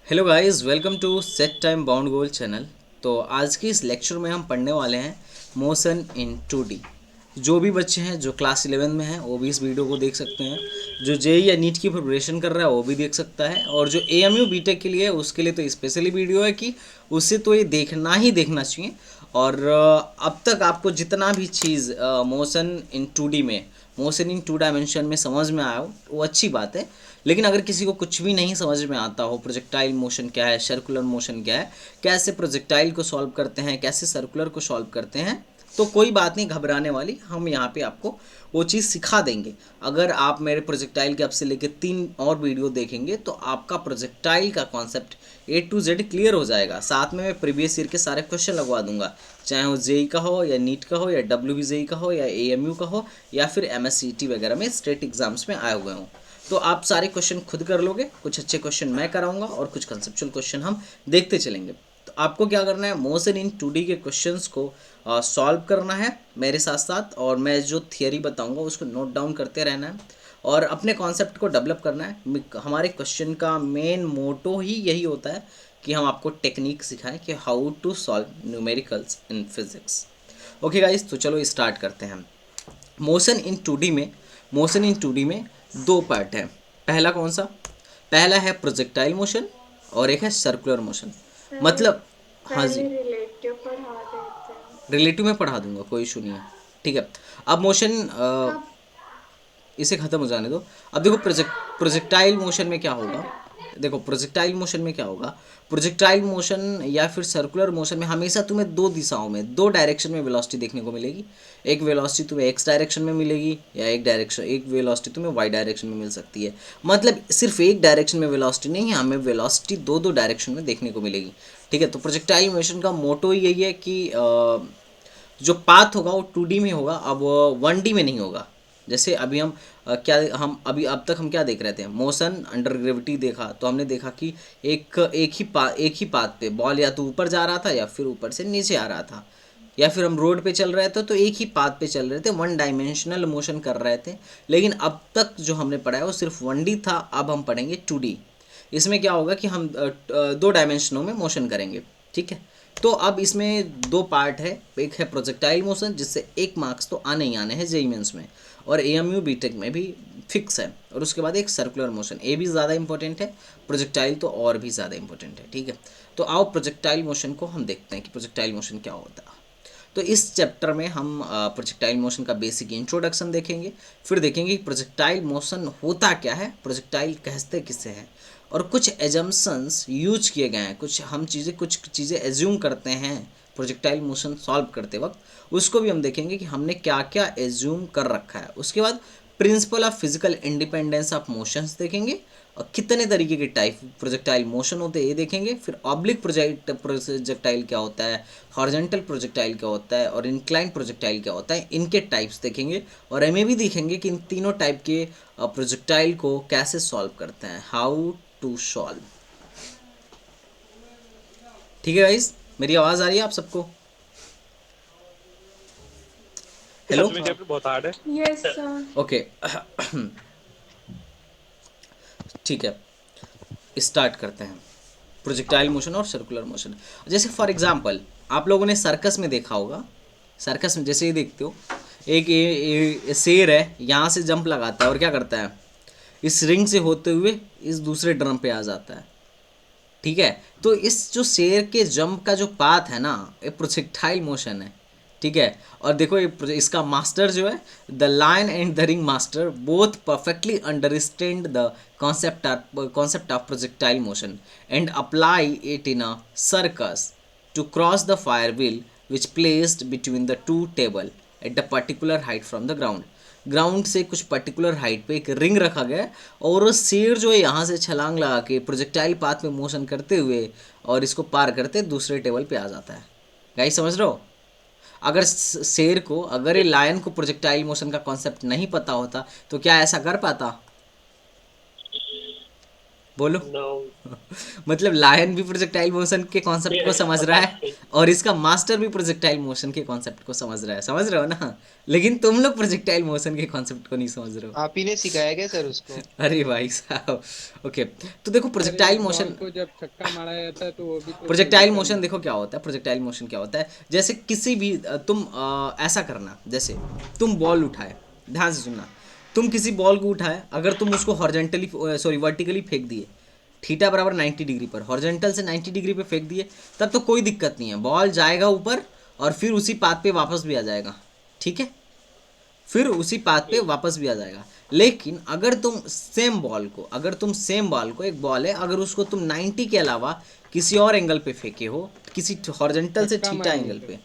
Hello guys, welcome to set time bound goal channel. तो आज की इस लेक्चर में हम पढ़ने वाले हैं मोशन इन 2D। जो भी बच्चे हैं जो क्लास 11 में हैं वो भी इस वीडियो को देख सकते हैं। जो जेई या नीट की प्रिपरेशन कर रहा है वो भी देख सकता है, और जो एएमयू बीटेक के लिए है उसके लिए तो स्पेशली वीडियो है कि उसे तो ये देखना ही देखना चाहिए। और अब तक आपको जितना भी चीज़ मोशन इन 2D में, मोशन इन 2 डायमेंशन में समझ में आया हो वो अच्छी बात है। लेकिन अगर किसी को कुछ भी नहीं समझ में आता हो, प्रोजेक्टाइल मोशन क्या है, सर्कुलर मोशन क्या है, कैसे प्रोजेक्टाइल को सॉल्व करते हैं, कैसे सर्कुलर को सॉल्व करते हैं, तो कोई बात नहीं घबराने वाली। हम यहाँ पे आपको वो चीज़ सिखा देंगे। अगर आप मेरे प्रोजेक्टाइल के अब से लेकर 3 और वीडियो देखेंगे तो आपका प्रोजेक्टाइल का concept A to Z clear हो जाएगा। साथ में मैं प्रीवियस ईयर के सारे क्वेश्चन लगवा दूंगा, चाहे वो जेई का हो या नीट का हो या WBJEE का हो या AMU का हो या फिर MSCT वगैरह में स्टेट एग्जाम्स में आए हुए हों। तो आप सारे क्वेश्चन खुद कर लोगे, कुछ अच्छे क्वेश्चन मैं कराऊंगा और कुछ कंसेप्चुअल क्वेश्चन हम देखते चलेंगे। तो आपको क्या करना है, मोशन इन 2D के क्वेश्चंस को सॉल्व करना है मेरे साथ साथ, और मैं जो थियरी बताऊंगा उसको नोट डाउन करते रहना है और अपने कॉन्सेप्ट को डेवलप करना है। हमारे क्वेश्चन का मेन मोटो ही यही होता है कि हम आपको टेक्निक सिखाएं कि how to solve numericals in physics. Okay guys, तो चलो स्टार्ट करते हैं। मोशन इन 2D में, मोशन इन 2D में दो पार्ट हैं। पहला कौन सा? पहला है प्रोजेक्टाइल मोशन और एक है सर्कुलर मोशन। पहले मतलब, हाँ जी, पहले रिलेटिव पढ़ा देते हैं। रिलेटिव में पढ़ा दूंगा, कोई इशू नहीं है। ठीक है, अब मोशन अब इसे ख़त्म हो जाने दो। अब देखो, प्रोजेक्टाइल मोशन में क्या होगा। ठीक है। देखो प्रोजेक्टाइल मोशन में क्या होगा, प्रोजेक्टाइल मोशन या फिर सर्कुलर मोशन में हमेशा तुम्हें दो दिशाओं में, दो डायरेक्शन में वेलोसिटी देखने को मिलेगी। एक वेलोसिटी तुम्हें एक्स डायरेक्शन में मिलेगी या एक वेलोसिटी तुम्हें वाई डायरेक्शन में मिल सकती है। मतलब सिर्फ एक डायरेक्शन में वेलोसिटी नहीं है, हमें वेलोसिटी दो दो डायरेक्शन में देखने को मिलेगी। ठीक है, तो प्रोजेक्टाइल मोशन का मोटो यही है कि जो पाथ होगा वो 2D में होगा, अब 1D में नहीं होगा। जैसे अभी हम क्या हम अभी अब तक हम क्या देख रहे थे, मोशन अंडर ग्रेविटी देखा, तो हमने देखा कि एक ही पाथ पे बॉल या तो ऊपर जा रहा था या फिर ऊपर से नीचे आ रहा था, या फिर हम रोड पे चल रहे थे तो एक ही पाथ पे चल रहे थे, 1 डायमेंशनल मोशन कर रहे थे। लेकिन अब तक जो हमने पढ़ा है वो सिर्फ 1D था, अब हम पढ़ेंगे 2D। इसमें क्या होगा कि हम 2 डायमेंशनों में मोशन करेंगे। ठीक है, तो अब इसमें दो पार्ट है। एक है प्रोजेक्टाइल मोशन, जिससे 1 मार्क्स तो आने ही आने हैं जेई मेंस में, और AMU बीटेक में भी फिक्स है। और उसके बाद एक सर्कुलर मोशन, ये भी ज़्यादा इंपॉर्टेंट है, प्रोजेक्टाइल तो और भी ज़्यादा इंपॉर्टेंट है। ठीक है, तो आओ प्रोजेक्टाइल मोशन को हम देखते हैं कि प्रोजेक्टाइल मोशन क्या होता है। तो इस चैप्टर में हम प्रोजेक्टाइल मोशन का बेसिक इंट्रोडक्शन देखेंगे, फिर देखेंगे कि प्रोजेक्टाइल मोशन होता क्या है, प्रोजेक्टाइल कहते किसे हैं, और कुछ एजम्पन्स यूज किए गए हैं, कुछ चीज़ें एज्यूम करते हैं प्रोजेक्टाइल मोशन सॉल्व करते वक्त, उसको भी हम देखेंगे कि हमने क्या क्या एज्यूम कर रखा है। उसके बाद principle of physical independence of motions देखेंगे, और कितने तरीके के टाइप प्रोजेक्टाइल मोशन होते हैं ये देखेंगे। फिर ऑब्लिक प्रोजेक्टाइल क्या होता है, हॉरिजॉन्टल प्रोजेक्टाइल क्या होता है, और इंक्लाइंड प्रोजेक्टाइल क्या होता है, इनके टाइप्स देखेंगे। और हमें भी देखेंगे कि इन तीनों टाइप के प्रोजेक्टाइल को कैसे सॉल्व करते हैं, हाउ टू सॉल्व। ठीक है गाइस, मेरी आवाज़ आ रही है आप सबको? हेलो। सच में चैप्टर बहुत हार्ड है। Yes sir. ओके। ठीक है, स्टार्ट करते हैं। प्रोजेक्टाइल मोशन और सर्कुलर मोशन, जैसे फॉर एग्जांपल आप लोगों ने सर्कस में देखा होगा। सर्कस में जैसे ही देखते हो, एक शेर है, यहाँ से जंप लगाता है और क्या करता है, इस रिंग से होते हुए इस दूसरे ड्रम पे आ जाता है। ठीक है, तो इस जो शेर के जंप का जो पाथ है ना, ये प्रोजेक्टाइल मोशन है। ठीक है, और देखो इसका मास्टर जो है, the lion and the ring master both perfectly understand the concept of projectile motion and apply it in a circus to cross the fire wheel which placed between the two table at the particular height from the ground. Ground से कुछ particular height पे एक ring रखा गया है, और वो शेर जो है यहाँ से छलांग लगा के प्रोजेक्टाइल पाथ में मोशन करते हुए और इसको पार करते दूसरे टेबल पे आ जाता है। गाइस समझ रहे हो? अगर शेर को, अगर ये लायन को प्रोजेक्टाइल मोशन का कॉन्सेप्ट नहीं पता होता तो क्या ऐसा कर पाता? बोलो। नो मतलब लायन भी प्रोजेक्टाइल मोशन के कॉन्सेप्ट को समझ रहा है और इसका मास्टर भी प्रोजेक्टाइल मोशन के कॉन्सेप्ट को समझ रहा है, समझ रहे हो ना? लेकिन तुम लोग प्रोजेक्टाइल मोशन के कॉन्सेप्ट को नहीं समझ रहे हो। आप ही ने सिखाया क्या सर उसको? अरे भाई साहब, ओके। तो देखो अरे प्रोजेक्टाइल एक बॉल मोशन, को जब छक्का मारा जाता है तो वो भी तो प्रोजेक्टाइल प्रोजेक्टाइल मोशन मोशन। देखो क्या होता है। प्रोजेक्टाइल मोशन क्या होता है, जैसे किसी भी तुम ऐसा करना, जैसे तुम बॉल उठाए, ध्यान से सुनना, तुम किसी बॉल को उठाए, अगर तुम उसको हॉरिजॉन्टली सॉरी वर्टिकली फेंक दिए, थीटा बराबर 90 डिग्री पर, हॉरिजॉन्टल से 90 डिग्री पे फेंक दिए, तब तो कोई दिक्कत नहीं है, बॉल जाएगा ऊपर और फिर उसी पाथ पे वापस भी आ जाएगा, ठीक है, फिर उसी पाथ पे वापस भी आ जाएगा। लेकिन अगर तुम सेम बॉल को, अगर तुम सेम बॉल को, एक बॉल है, अगर उसको तुम 90 के अलावा किसी और एंगल पे फेंके हो, किसी हॉरिजॉन्टल से छक्का थीटा मारेंगे एंगल तो पे,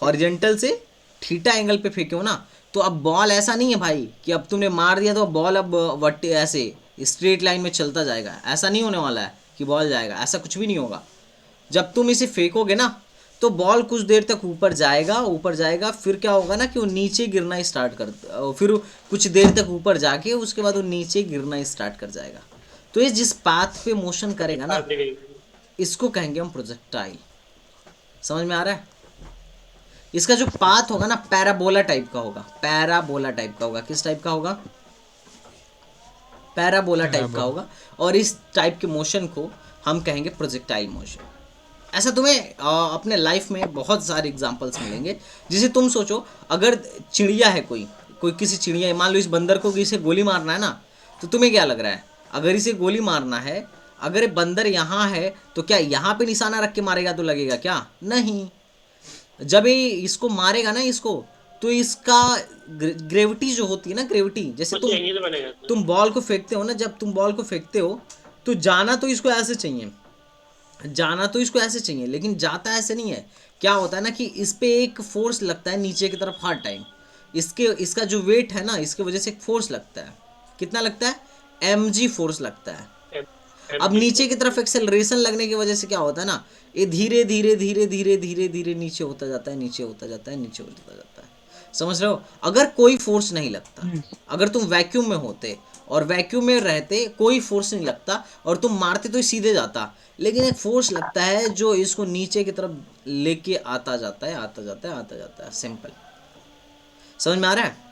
हॉरिजॉन्टल से थीटा एंगल पे फेंके हो ना, तो अब बॉल ऐसा नहीं है भाई कि अब तुमने मार दिया तो बॉल अब वट ऐसे स्ट्रेट लाइन में चलता जाएगा, ऐसा नहीं होने वाला है कि बॉल जाएगा, ऐसा कुछ भी नहीं होगा। जब तुम इसे फेंकोगे ना तो बॉल कुछ देर तक ऊपर जाएगा, ऊपर जाएगा, फिर क्या होगा ना कि वो नीचे गिरना स्टार्ट कर, फिर कुछ देर तक ऊपर जाके उसके बाद वो नीचे गिरना स्टार्ट कर जाएगा। तो ये जिस पाथ पे मोशन करेगा ना, इसको कहेंगे हम प्रोजेक्टाइल। समझ में आ रहा है? इसका जो पाथ होगा ना पैराबोला टाइप का होगा, पैराबोला टाइप का होगा। किस टाइप का होगा? पैराबोला टाइप का होगा। और इस टाइप के मोशन को हम कहेंगे प्रोजेक्टाइल मोशन। ऐसा तुम्हें अपने लाइफ में बहुत सारे एग्जांपल्स मिलेंगे। जैसे तुम सोचो, अगर चिड़िया है, कोई कोई किसी चिड़िया है, मान लो इस बंदर को इसे गोली मारना है ना, तो तुम्हें क्या लग रहा है, अगर इसे गोली मारना है, अगर ये बंदर यहाँ है तो क्या यहाँ पे निशाना रख के मारेगा तो लगेगा क्या? नहीं। जब ये इसको मारेगा ना, इसको, तो इसका ग्रेविटी जो होती है ना, ग्रेविटी, जैसे कुछ एंगल बनेगा तुम बॉल को फेंकते हो ना, जब तुम बॉल को फेंकते हो तो जाना तो इसको ऐसे चाहिए, जाना तो इसको ऐसे चाहिए, लेकिन जाता ऐसे नहीं है। क्या होता है ना कि इस पे एक फोर्स लगता है नीचे की तरफ हर टाइम, इसके इसका जो वेट है ना, इसके वजह से एक फोर्स लगता है। कितना लगता है? mg फोर्स लगता है। अब नीचे की तरफ एक्सेलरेशन लगने की वजह से क्या होता है ना, ये धीरे धीरे धीरे धीरे धीरे धीरे नीचे होता जाता है, नीचे होता जाता है, नीचे होता जाता है। समझ रहे हो? अगर कोई फोर्स नहीं लगता, अगर तुम वैक्यूम में होते और वैक्यूम में रहते, कोई फोर्स नहीं लगता और तुम मारते तो सीधे जाता, लेकिन एक फोर्स लगता है जो इसको नीचे की तरफ लेके आता जाता है, आता जाता है, आता जाता है। सिंपल। समझ में आ रहा है?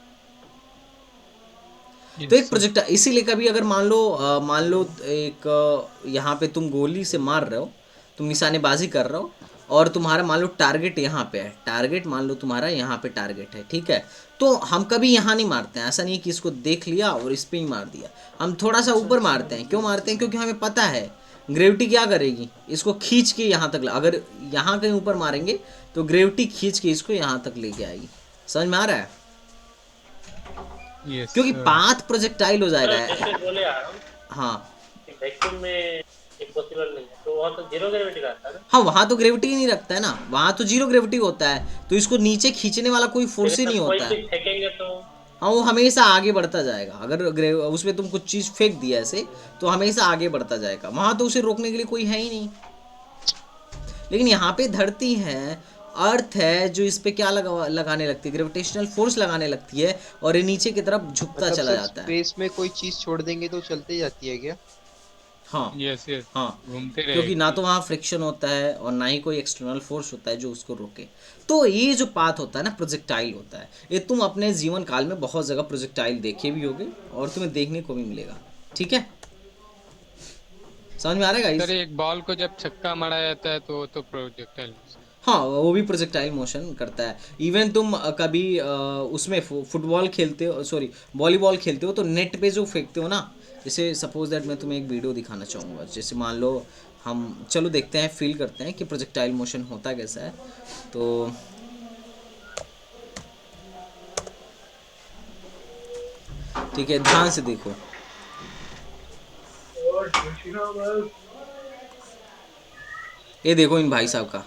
तो एक प्रोजेक्ट, इसीलिए कभी अगर मान लो एक यहाँ पे तुम गोली से मार रहे हो, तुम निशानेबाजी कर रहे हो और तुम्हारा मान लो टारगेट यहाँ पे है, टारगेट मान लो तुम्हारा यहाँ पे टारगेट है, ठीक है, तो हम कभी यहाँ नहीं मारते हैं। ऐसा नहीं है कि इसको देख लिया और इस पे ही मार दिया, हम थोड़ा सा ऊपर मारते हैं। क्यों मारते हैं? क्योंकि हमें पता है ग्रेविटी क्या करेगी, इसको खींच के यहाँ तक, अगर यहाँ कहीं ऊपर मारेंगे तो ग्रेविटी खींच के इसको यहाँ तक लेके आएगी। समझ में आ रहा है? क्योंकि पाथ प्रोजेक्टाइल हो जाएगा। जैसे बोले यार, हाँ वैक्यूम में इम्पॉसिबल नहीं है, तो वहाँ तो जीरो ग्रेविटी रहता है ना। हाँ, वहाँ तो ग्रेविटी ही नहीं रखता है ना, वहाँ तो जीरो ग्रेविटी होता है, तो इसको नीचे खींचने वाला कोई फोर्स ही नहीं कोई होता है। चीज फेंकेंगे तो हाँ, वो हमेशा आगे बढ़ता जाएगा। अगर उसमें तुम कुछ चीज़ फेंक दिया ऐसे, तो हमेशा आगे बढ़ता जाएगा, वहाँ तो उसे रोकने के लिए कोई है ही नहीं। लेकिन यहाँ पे धरती है, अर्थ है, जो इस पे क्या लगाने लगती है, ग्रेविटेशनल फोर्स लगाने लगती है और ये नीचे की तरफ झुकता मतलब चला सर जाता है। स्पेस में कोई चीज छोड़ देंगे तो चलते जाती है क्या? हाँ यस यस, हाँ, घूमते क्योंकि रहेगी। ना तो वहाँ फ्रिक्शन होता है और ना ही कोई एक्सटर्नल फोर्स होता है जो उसको रोके। तो ये जो पाथ होता है ना, प्रोजेक्टाइल होता है। ये तुम अपने जीवन काल में बहुत जगह प्रोजेक्टाइल देखे भी होगे और तुम्हें देखने को भी मिलेगा। ठीक है, समझ में आ रहा है सर गाइस? एक बॉल को जब छक्का मारा जाता है तो वो तो प्रोजेक्टाइल मोशन। हाँ, वो भी प्रोजेक्टाइल मोशन करता है। इवन तुम कभी उसमें फुटबॉल खेलते हो, सॉरी वॉलीबॉल खेलते हो, तो नेट पे जो फेंकते हो ना, जैसे सपोज दैट मैं तुम्हें एक वीडियो दिखाना चाहूँगा। जैसे मान लो हम, चलो देखते हैं, फील करते हैं कि प्रोजेक्टाइल मोशन होता कैसा है। तो ठीक है, ध्यान से देखो। ये देखो इन भाई साहब का,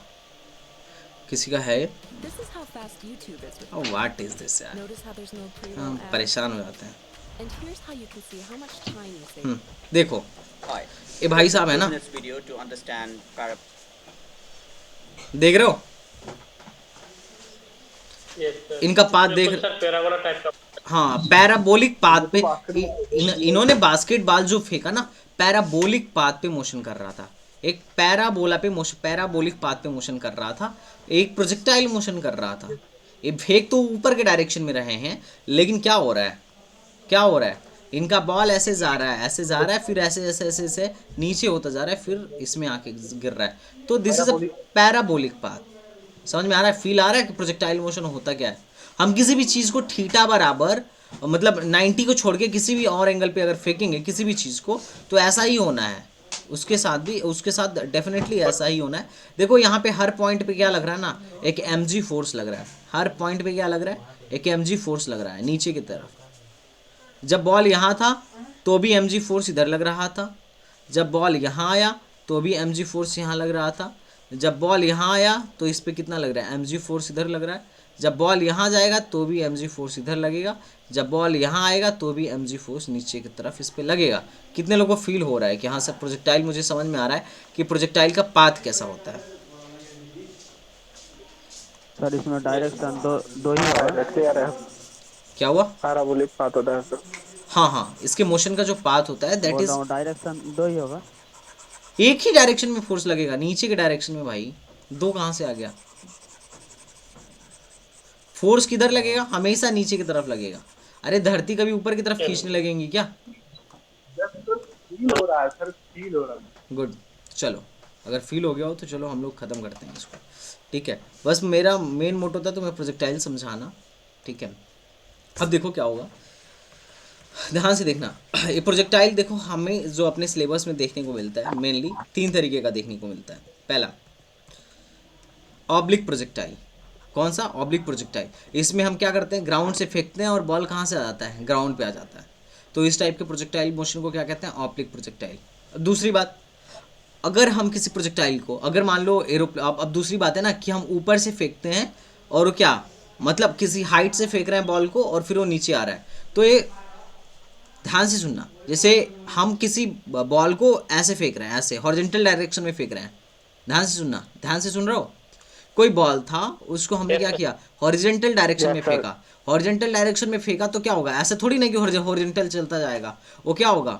किसी का है। This is how fast YouTube is with oh what is this यार, Notice how there's no pre-roll हम ad. परेशान हो जाते हैं। And here's how you can see how much time you save. देखो Hi. ये भाई साहब है ना, In this video to understand देख रहे हो yes, sir. इनका पाथ बिल्कुल देख, सर पैराबोला टाइप का हाँ पैराबोलिक पाथ पे इन्होंने बास्केटबॉल जो फेंका ना, पैराबोलिक पाथ पे मोशन कर रहा था। एक पैराबोला पे मोशन, पैराबोलिक पाथ पे मोशन कर रहा था, एक प्रोजेक्टाइल मोशन कर रहा था। ये फेंक तो ऊपर के डायरेक्शन में रहे हैं, लेकिन क्या हो रहा है, क्या हो रहा है, इनका बॉल ऐसे जा रहा है, ऐसे जा रहा है, फिर ऐसे ऐसे ऐसे ऐसे नीचे होता जा रहा है, फिर इसमें आके गिर रहा है। तो this is a parabolic path. समझ में आ रहा है, फील आ रहा है कि प्रोजेक्टाइल मोशन होता क्या है। हम किसी भी चीज़ को थीटा बराबर मतलब 90 को छोड़ के किसी भी और एंगल पे अगर फेंकेंगे किसी भी चीज़ को, तो ऐसा ही होना है। उसके साथ भी, उसके साथ डेफिनेटली ऐसा ही होना है। देखो यहाँ पे हर पॉइंट पे क्या लग रहा है ना, एक mg फोर्स लग रहा है। हर पॉइंट पे क्या लग रहा है, एक mg फोर्स लग रहा है नीचे की तरफ। जब बॉल यहाँ था तो भी mg फोर्स इधर लग रहा था, जब बॉल यहाँ आया तो भी mg फोर्स यहाँ लग रहा था, जब बॉल यहाँ आया तो इस पे कितना लग रहा है, mg फोर्स इधर लग रहा है, जब बॉल यहाँ जाएगा तो भी mg फोर्स इधर लगेगा, जब बॉल यहाँ आएगा तो भी mg फोर्स नीचे की तरफ इस पे लगेगा। कितने लोगों को फील हो रहा है कि हाँ सर प्रोजेक्टाइल, मुझे समझ में आ रहा है कि प्रोजेक्टाइल का पाथ कैसा होता है। सर इसमें डायरेक्शन दो दो ही होगा। क्या हुआ? पैराबोलिक पाथ होता है सर। हाँ हाँ, इसके मोशन का जो पाथ होता है दैट बोल इज रहा हूँ डायरेक्शन दो ही होगा। एक ही डायरेक्शन में फोर्स लगेगा, नीचे के डायरेक्शन में। भाई दो कहाँ से आ गया? फोर्स किधर लगेगा? हमेशा नीचे की तरफ लगेगा। अरे धरती कभी ऊपर की तरफ खींचने लगेंगी क्या? फील हो रहा है सर, फील हो रहा है। गुड, चलो अगर फील हो गया हो तो चलो हम लोग ख़त्म करते हैं इसको, ठीक है। बस मेरा मेन मोटो था तुम्हें प्रोजेक्टाइल समझाना, ठीक है। अब देखो क्या होगा, ध्यान से देखना। ये प्रोजेक्टाइल देखो हमें जो अपने सिलेबस में देखने को मिलता है मेनली 3 तरीके का देखने को मिलता है। पहला ऑब्लिक प्रोजेक्टाइल। कौन सा? Oblique projectile. इसमें हम क्या करते हैं, ग्राउंड से फेंकते हैं और बॉल कहाँ से आ जाता है, ग्राउंड पे आ जाता है। तो इस टाइप के प्रोजेक्टाइल मोशन को क्या कहते हैं, ऑब्लिक प्रोजेक्टाइल। दूसरी बात, अगर हम किसी प्रोजेक्टाइल को, अगर मान लो अब दूसरी बात है ना कि हम ऊपर से फेंकते हैं और क्या मतलब किसी हाइट से फेंक रहे हैं बॉल को और फिर वो नीचे आ रहा है। तो ये ध्यान से सुनना, जैसे हम किसी बॉल को ऐसे फेंक रहे हैं, ऐसे हॉरिजॉन्टल डायरेक्शन में फेंक रहे हैं। ध्यान से सुनना, ध्यान से सुन रहे हो। कोई बॉल था, उसको हमने क्या किया, हॉरिजॉन्टल डायरेक्शन में फेंका। हॉरिजॉन्टल डायरेक्शन में फेंका तो क्या होगा, ऐसा थोड़ी नहीं कि हॉरिजॉन्टल चलता जाएगा। वो क्या होगा,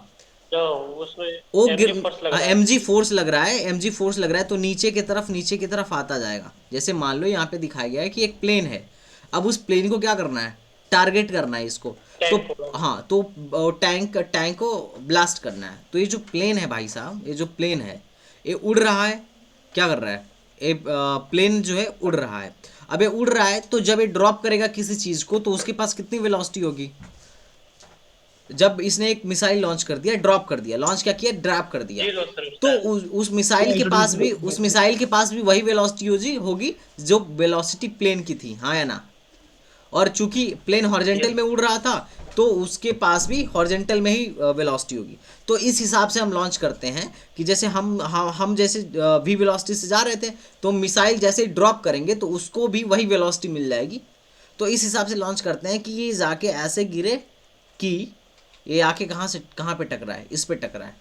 तो उसमें वो mg फोर्स लग रहा है। mg फोर्स लग रहा है, mg फोर्स लग रहा है तो नीचे की तरफ आता जाएगा। जैसे मान लो यहाँ पे दिखाया गया है कि एक प्लेन है, अब उस प्लेन को क्या करना है, टारगेट करना है इसको। तो हाँ, तो टैंक को ब्लास्ट करना है। तो ये जो प्लेन है भाई साहब, ये जो प्लेन है ये उड़ रहा है, क्या कर रहा है, ये प्लेन जो है उड़ रहा है। अब ये उड़ रहा है तो जब ये ड्रॉप करेगा किसी चीज़ को तो उसके पास कितनी वेलोसिटी होगी। जब इसने एक मिसाइल लॉन्च कर दिया, ड्रॉप कर दिया, लॉन्च क्या किया, ड्रॉप कर दिया, जीरो सर। तो उस मिसाइल के पास भी वही वेलोसिटी होगी जो वेलोसिटी प्लेन की थी, हाँ या ना। और चूंकि प्लेन हॉरिजॉन्टल में उड़ रहा था तो उसके पास भी हॉरिजॉन्टल में ही वेलोसिटी होगी। तो इस हिसाब से हम लॉन्च करते हैं कि जैसे हम जैसे वी वेलोसिटी से जा रहे थे तो मिसाइल जैसे ड्रॉप करेंगे तो उसको भी वही वेलोसिटी मिल जाएगी। तो इस हिसाब से लॉन्च करते हैं कि ये जाके ऐसे गिरे कि ये आके कहाँ पे टकराए, इस पे टकराए।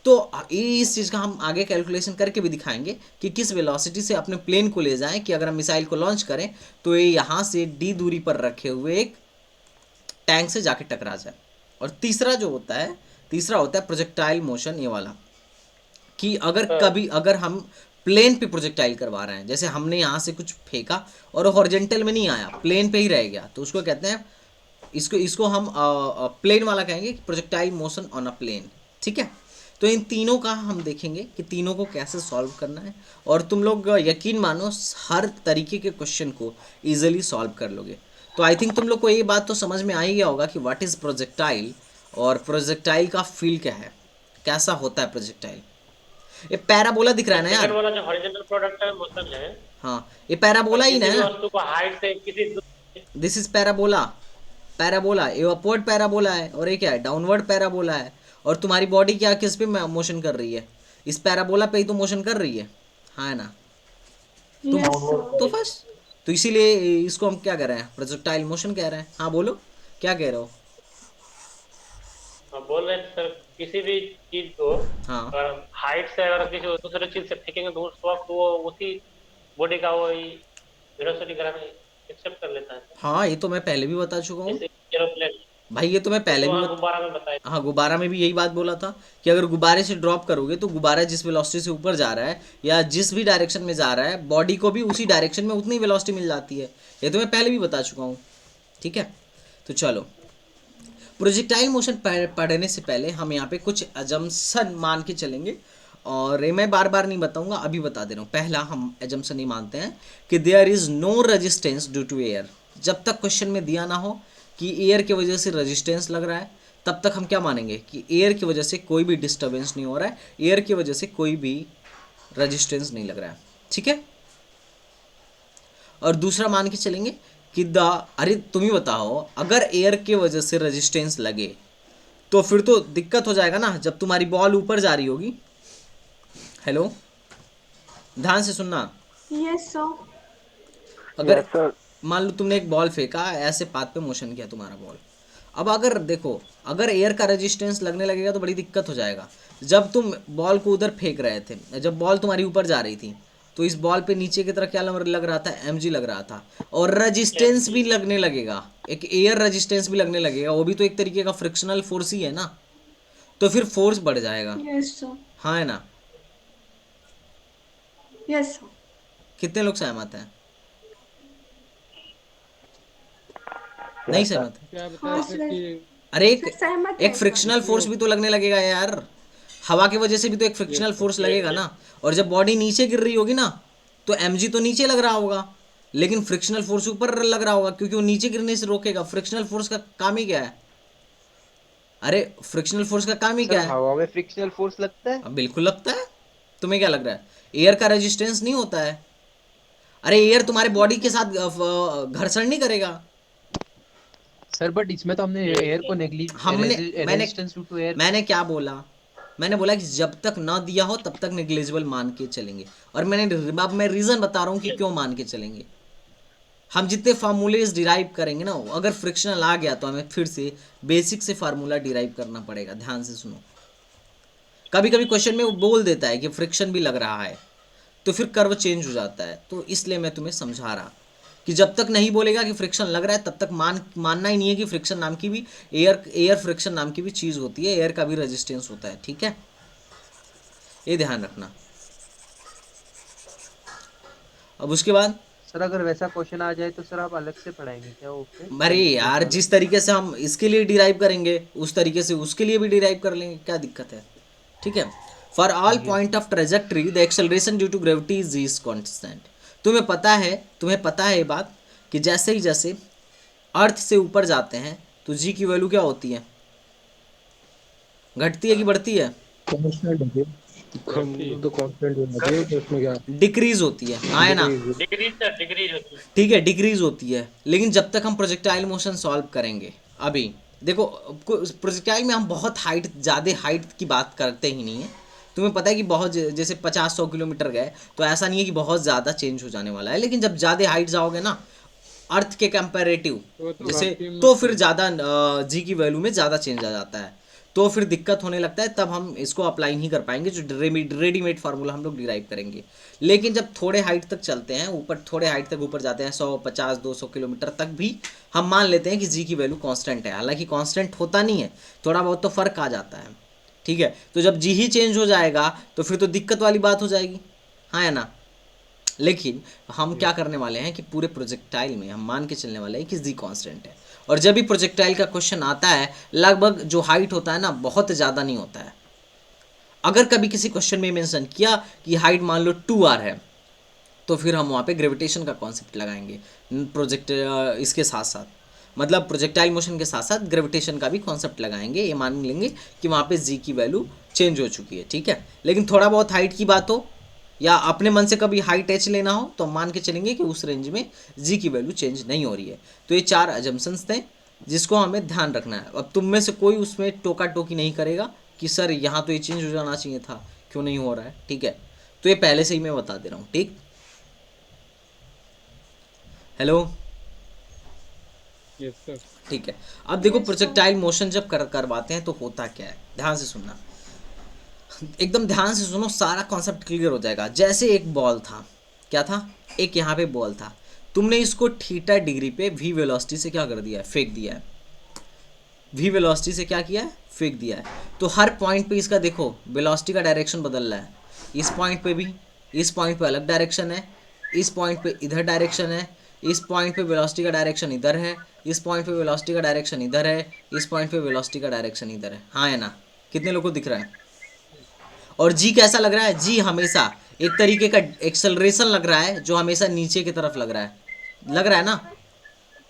तो इस चीज़ का हम आगे कैलकुलेशन करके भी दिखाएंगे कि किस वेलोसिटी से अपने प्लेन को ले जाएं कि अगर हम मिसाइल को लॉन्च करें तो ये यहाँ से d दूरी पर रखे हुए एक टैंक से जाके टकरा जाए। और तीसरा होता है प्रोजेक्टाइल मोशन, ये वाला, कि अगर हम प्लेन पे प्रोजेक्टाइल करवा रहे हैं, जैसे हमने यहाँ से कुछ फेंका और हॉरिजॉन्टल में नहीं आया, प्लेन पे ही रह गया, तो उसको कहते हैं, इसको हम प्लेन वाला कहेंगे, projectile motion on a plane, ठीक है। तो इन तीनों का हम देखेंगे कि तीनों को कैसे सॉल्व करना है, और तुम लोग यकीन मानो हर तरीके के क्वेश्चन को इजीली सॉल्व कर लोगे। तो आई थिंक तुम लोग को ये बात तो समझ में आ ही गया होगा कि व्हाट इज़ प्रोजेक्टाइल और प्रोजेक्टाइल का फील क्या है, कैसा होता है प्रोजेक्टाइल। ये पैराबोला दिख रहा है ना यार, वाला जो हॉरिजॉन्टल प्रोडक्टाइल मोशन है, हाँ ये पैराबोला ही ना, किसी वस्तु को हाइट से किसी दिस इज पैराबोला ये अपवर्ड पैराबोला है, और ये क्या है, डाउनवर्ड पैराबोला है। और तुम्हारी बॉडी क्या किस पे मोशन कर रही है, इस पैराबोला पे ही तो मोशन कर रही है, हाँ ना। तो बस, तो इसीलिए इसको हम क्या कह रहे हैं, प्रोजेक्टाइल मोशन कह रहे हैं। हाँ बोलो, क्या कह रहे हो। बोल रहे थे सर, किसी भी चीज को हाँ अगर हाइट से अगर किसी दूसरे चीज से फेंकेंगे तो उस वक्त वो उसी बॉडी का वही वेलोसिटी ग्राफ एक्सेप्ट कर लेता है। हाँ, ये तो मैं पहले भी बता चुका हूँ। जैसे एरोप्लेन भाई ये तो मैं पहले भी वहाँ गुब्बारा में बताया। हाँ, गुब्बारा में भी यही बात बोला था कि अगर गुब्बारे से ड्रॉप करोगे तो गुब्बारा जिस वेलोसिटी से ऊपर जा रहा है या जिस भी डायरेक्शन में जा रहा है, बॉडी को भी उसी डायरेक्शन में उतनी वेलोसिटी मिल जाती है। ये तो मैं पहले भी बता चुका हूँ, ठीक है। तो चलो, प्रोजेक्टाइल मोशन पढ़ने से पहले हम यहाँ पे कुछ अजम्पशन मान के चलेंगे, और ये मैं बार बार नहीं बताऊंगा, अभी बता दे रहा हूँ। पहला हम एजम्पशन ही मानते हैं कि there is no resistance due to air. जब तक क्वेश्चन में दिया ना हो कि एयर की वजह से रेजिस्टेंस लग रहा है, तब तक हम क्या मानेंगे कि एयर की वजह से कोई भी डिस्टर्बेंस नहीं हो रहा है, एयर की वजह से कोई भी रेजिस्टेंस नहीं लग रहा है, ठीक है। और दूसरा मान के चलेंगे कि अरे तुम ही बताओ, अगर एयर की वजह से रेजिस्टेंस लगे तो फिर तो दिक्कत हो जाएगा ना, जब तुम्हारी बॉल ऊपर जा रही होगी। हेलो, ध्यान से सुनना। Yes, sir. अगर मान लो तुमने एक बॉल फेंका, ऐसे पाथ पे मोशन किया तुम्हारा बॉल, अब अगर देखो, अगर एयर का रेजिस्टेंस लगने लगेगा तो बड़ी दिक्कत हो जाएगा। जब तुम बॉल को उधर फेंक रहे थे, जब बॉल तुम्हारी ऊपर जा रही थी, तो इस बॉल पे नीचे की तरफ क्या लग रहा था, mg लग रहा था, और रेजिस्टेंस भी लगने लगेगा, एक एयर रेजिस्टेंस भी लगने लगेगा, वो भी तो एक तरीके का फ्रिक्शनल फोर्स ही है ना, तो फिर फोर्स बढ़ जाएगा। Yes, sir. हाँ है ना। Yes, sir. कितने लोग सहमत हैं? नहीं सहमत? क्या हाँ, बताया सर। सर कि अरे सर, सहमत है एक फ्रिक्शनल फोर्स भी तो लगने लगेगा यार, हवा की वजह से भी तो एक फ्रिक्शनल फोर्स लगेगा ना। और जब बॉडी नीचे गिर रही होगी ना, तो mg तो नीचे लग रहा होगा, लेकिन फ्रिक्शनल फोर्स ऊपर लग रहा होगा, क्योंकि वो नीचे गिरने से रोकेगा। फ्रिक्शनल फोर्स का काम ही क्या है? अरे फ्रिक्शनल फोर्स का काम ही क्या सर है? हवा में फ्रिक्शनल फोर्स लगता है। अब बिल्कुल लगता है। तुम्हें क्या लग रहा है? एयर का रेजिस्टेंस नहीं होता है? अरे एयर तुम्हारे बॉडी के साथ घर्षण नहीं करेगा। सर बट इसमें तो हमने एयर को हमने रेजिस्टेंस टू एयर। मैंने क्या बोला? मैंने बोला कि जब तक ना दिया हो तब तक नेग्लिजिबल मान के चलेंगे। और अब मैं रीज़न बता रहा हूँ कि क्यों मान के चलेंगे। हम जितने फार्मूलेज डिराइव करेंगे ना, अगर फ्रिक्शनल आ गया तो हमें फिर से बेसिक से फार्मूला डिराइव करना पड़ेगा। ध्यान से सुनो, कभी कभी क्वेश्चन में वो बोल देता है कि फ्रिक्शन भी लग रहा है, तो फिर कर्व चेंज हो जाता है। तो इसलिए मैं तुम्हें समझा रहा कि जब तक नहीं बोलेगा कि फ्रिक्शन लग रहा है, तब तक मानना ही नहीं है कि फ्रिक्शन नाम की भी एयर फ्रिक्शन नाम की भी चीज़ होती है, एयर का भी रेजिस्टेंस होता है, ठीक है। ये ध्यान रखना। अब उसके बाद सर अगर वैसा क्वेश्चन आ जाए तो सर आप अलग से पढ़ाएंगे क्या वो पे? अरे यार, जिस तरीके से हम इसके लिए डिराइव करेंगे उस तरीके से उसके लिए भी डिराइव कर लेंगे, क्या दिक्कत है, ठीक है। For all point of trajectory the acceleration due to gravity is constant. तुम्हें पता है ये बात कि जैसे ही जैसे अर्थ से ऊपर जाते हैं तो जी की वैल्यू क्या होती है? घटती है कि बढ़ती है? डिक्रीज होती है, हाँ है ना। डिग्री होती है। ठीक है, डिक्रीज होती है। लेकिन जब तक हम प्रोजेक्टाइल मोशन सॉल्व करेंगे, अभी देखो प्रोजेक्टाइल में हम बहुत ज़्यादा हाइट की बात करते ही नहीं है। तुम्हें पता है कि बहुत जैसे 50-100 किलोमीटर गए तो ऐसा नहीं है कि बहुत ज़्यादा चेंज हो जाने वाला है। लेकिन जब ज़्यादा हाइट जाओगे ना अर्थ के कंपैरेटिव, जैसे तो फिर ज़्यादा जी की वैल्यू में ज़्यादा चेंज आ जाता है, तो फिर दिक्कत होने लगता है। तब हम इसको अप्लाई नहीं कर पाएंगे, जो रेडीमेड फार्मूला हम लोग डिराइव करेंगे। लेकिन जब थोड़े हाइट तक चलते हैं, थोड़े हाइट तक ऊपर जाते हैं, 150-200 किलोमीटर तक भी हम मान लेते हैं कि जी की वैल्यू कांस्टेंट है। हालांकि कांस्टेंट होता नहीं है, थोड़ा बहुत तो फ़र्क आ जाता है, ठीक है। तो जब जी ही चेंज हो जाएगा तो फिर तो दिक्कत वाली बात हो जाएगी, हाँ है ना। लेकिन हम क्या करने वाले हैं कि पूरे प्रोजेक्टाइल में हम मान के चलने वाले हैं कि जी कांस्टेंट है। और जब भी प्रोजेक्टाइल का क्वेश्चन आता है, लगभग जो हाइट होता है ना बहुत ज़्यादा नहीं होता है। अगर कभी किसी क्वेश्चन में मेंशन किया कि हाइट मान लो 2r है, तो फिर हम वहाँ पे ग्रेविटेशन का कॉन्सेप्ट लगाएंगे इसके साथ साथ, मतलब प्रोजेक्टाइल मोशन के साथ साथ ग्रेविटेशन का भी कॉन्सेप्ट लगाएंगे। ये मान लेंगे कि वहाँ पे जी की वैल्यू चेंज हो चुकी है, ठीक है। लेकिन थोड़ा बहुत हाइट की बात हो या अपने मन से कभी हाइट एच लेना हो तो मान के चलेंगे कि उस रेंज में जी की वैल्यू चेंज नहीं हो रही है। तो ये 4 अजम्पशंस थे जिसको हमें ध्यान रखना है। अब तुम में से कोई उसमें टोका टोकी नहीं करेगा कि सर यहाँ तो ये चेंज हो जाना चाहिए था, क्यों नहीं हो रहा है, ठीक है। तो ये पहले से ही मैं बता दे रहा हूँ, ठीक। Hello, yes sir. ठीक है। अब देखो प्रोजेक्टाइल मोशन जब करवाते हैं तो होता क्या है, ध्यान से सुनना, एकदम ध्यान से सुनो, सारा कॉन्सेप्ट क्लियर हो जाएगा। जैसे एक बॉल था, क्या था, एक यहाँ पे बॉल था, तुमने इसको थीटा डिग्री पे v वेलोसिटी से क्या कर दिया है, फेंक दिया है, v वेलोसिटी से क्या किया है, फेंक दिया है। तो हर पॉइंट पे इसका देखो वेलोसिटी का डायरेक्शन बदल रहा है। इस पॉइंट पे भी, इस पॉइंट पे अलग डायरेक्शन है, इस पॉइंट पे इधर डायरेक्शन है, इस पॉइंट पे वेलोसिटी का डायरेक्शन इधर है, इस पॉइंट पे वेलोसिटी का डायरेक्शन इधर है, इस पॉइंट पे वेलोसिटी का डायरेक्शन इधर है। हाँ है ना, कितने लोगों को दिख रहा है? और जी कैसा लग रहा है? जी हमेशा एक तरीके का एक्सेलरेशन लग रहा है जो हमेशा नीचे की तरफ लग रहा है ना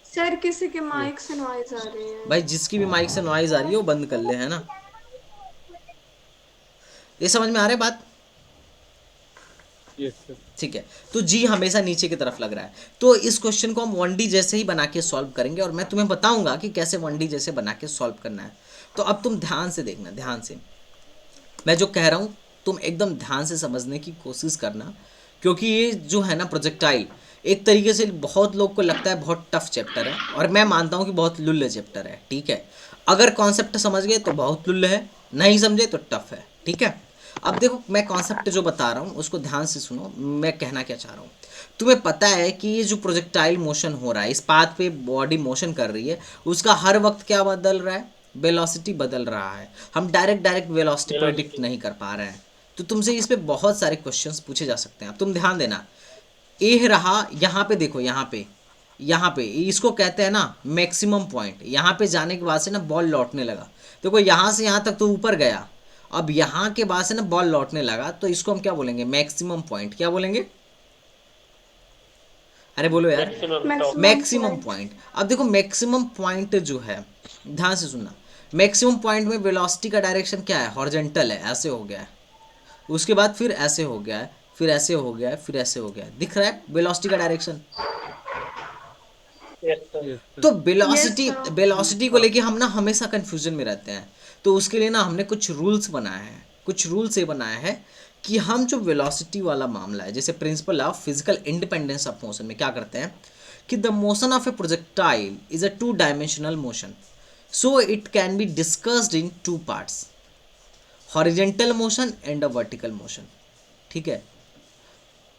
सर किसी के माइक से नॉइज आ रही है। भाई? जिसकी भी माइक से नॉइज आ रही है वो बंद कर ले, है ना? ये समझ में आ रहा है बात? Yes sir. ठीक है, तो जी हमेशा नीचे की तरफ लग रहा है। तो इस क्वेश्चन को हम 1D जैसे ही बना के सॉल्व करेंगे और मैं तुम्हें बताऊंगा कि कैसे 1D जैसे बना के सॉल्व करना है। तो अब तुम ध्यान से देखना, ध्यान से मैं जो कह रहा हूँ तुम एकदम ध्यान से समझने की कोशिश करना, क्योंकि ये जो है ना प्रोजेक्टाइल, एक तरीके से बहुत लोग को लगता है बहुत टफ चैप्टर है, और मैं मानता हूँ कि बहुत लुल्ल चैप्टर है। ठीक है, अगर कॉन्सेप्ट समझ गए तो बहुत लुल्ल है, नहीं समझे तो टफ है। ठीक है, अब देखो मैं कॉन्सेप्ट जो बता रहा हूँ उसको ध्यान से सुनो, मैं कहना क्या चाह रहा हूँ। तुम्हें पता है कि ये जो प्रोजेक्टाइल मोशन हो रहा है, इस पाथ पे बॉडी मोशन कर रही है, उसका हर वक्त क्या बदल रहा है? वेलोसिटी बदल रहा है। हम डायरेक्ट वेलोसिटी प्रेडिक्ट नहीं कर पा रहे हैं। तो तुमसे इस पे बहुत सारे क्वेश्चंस पूछे जा सकते हैं। अब तुम ध्यान देना, ए रहा, यहाँ पे देखो, यहाँ पे इसको कहते हैं ना मैक्सिमम पॉइंट। यहाँ पे जाने के बाद से ना बॉल लौटने लगा, देखो यहाँ से यहाँ तक तो ऊपर गया, अब यहाँ के बाद से ना बॉल लौटने लगा, तो इसको हम क्या बोलेंगे? Maximum point. क्या बोलेंगे? अरे बोलो यार, मैक्सिमम पॉइंट। अब देखो मैक्सिमम पॉइंट जो है, ध्यान से सुनना, मैक्सिमम पॉइंट में वेलोसिटी का डायरेक्शन क्या है? हॉरिजॉन्टल है, ऐसे हो गया है, उसके बाद फिर ऐसे हो गया है, फिर ऐसे हो गया है, फिर ऐसे हो गया है। दिख रहा है वेलोसिटी का डायरेक्शन? तो वेलोसिटी को लेके हम ना हमेशा कंफ्यूजन में रहते हैं। तो उसके लिए ना हमने कुछ रूल्स बनाए हैं, कुछ रूल्स ये बनाया है कि हम जो वेलोसिटी वाला मामला है, जैसे principle of physical independence of motion में क्या करते हैं कि the motion of A projectile is a 2 dimensional motion, so it can be discussed in 2 parts, horizontal motion and a vertical motion. ठीक है,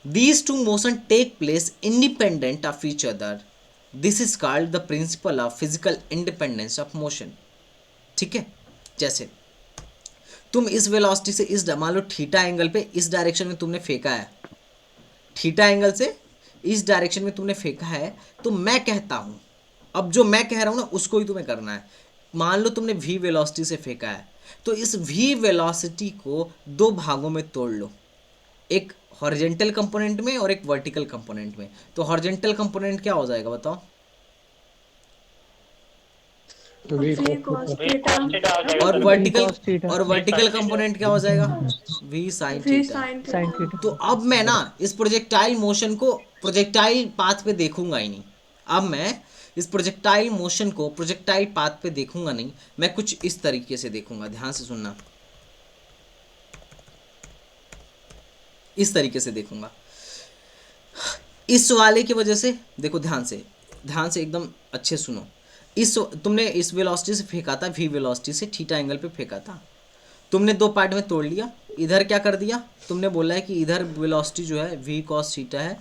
these 2 motion take place independent of each other. This is called the principle of physical independence of motion. ठीक है, जैसे तुम इस velocity से इस मान लो थीटा एंगल पे इस डायरेक्शन में तुमने फेंका है, थीटा एंगल से इस डायरेक्शन में तुमने फेंका है, तो मैं कहता हूं, अब जो मैं कह रहा हूं ना उसको ही तुम्हें करना है। मान लो तुमने v वेलोसिटी से फेंका है, तो इस v वेलोसिटी को 2 भागों में तोड़ लो, एक हॉरिजॉन्टल कंपोनेंट में और एक वर्टिकल कंपोनेंट में। तो हॉरिजॉन्टल कंपोनेंट क्या हो जाएगा बताओ? और वर्टिकल कंपोनेंट क्या हो जाएगा? v sin theta. तो अब मैं ना इस प्रोजेक्टाइल मोशन को प्रोजेक्टाइल पाथ पे देखूंगा ही नहीं। अब मैं इस प्रोजेक्टाइल मोशन को प्रोजेक्टाइल पाथ पे देखूंगा नहीं, मैं कुछ इस तरीके से देखूंगा। ध्यान से सुनना, इस तरीके से देखूंगा। इस वाले की वजह से देखो, ध्यान से एकदम अच्छे सुनो। तुमने इस वेलोसिटी से फेंका था, v वेलोसिटी से थीटा एंगल पे फेंका था, तुमने 2 पार्ट में तोड़ लिया। इधर क्या कर दिया? तुमने बोला है कि इधर वेलोसिटी जो है v cos थीटा है,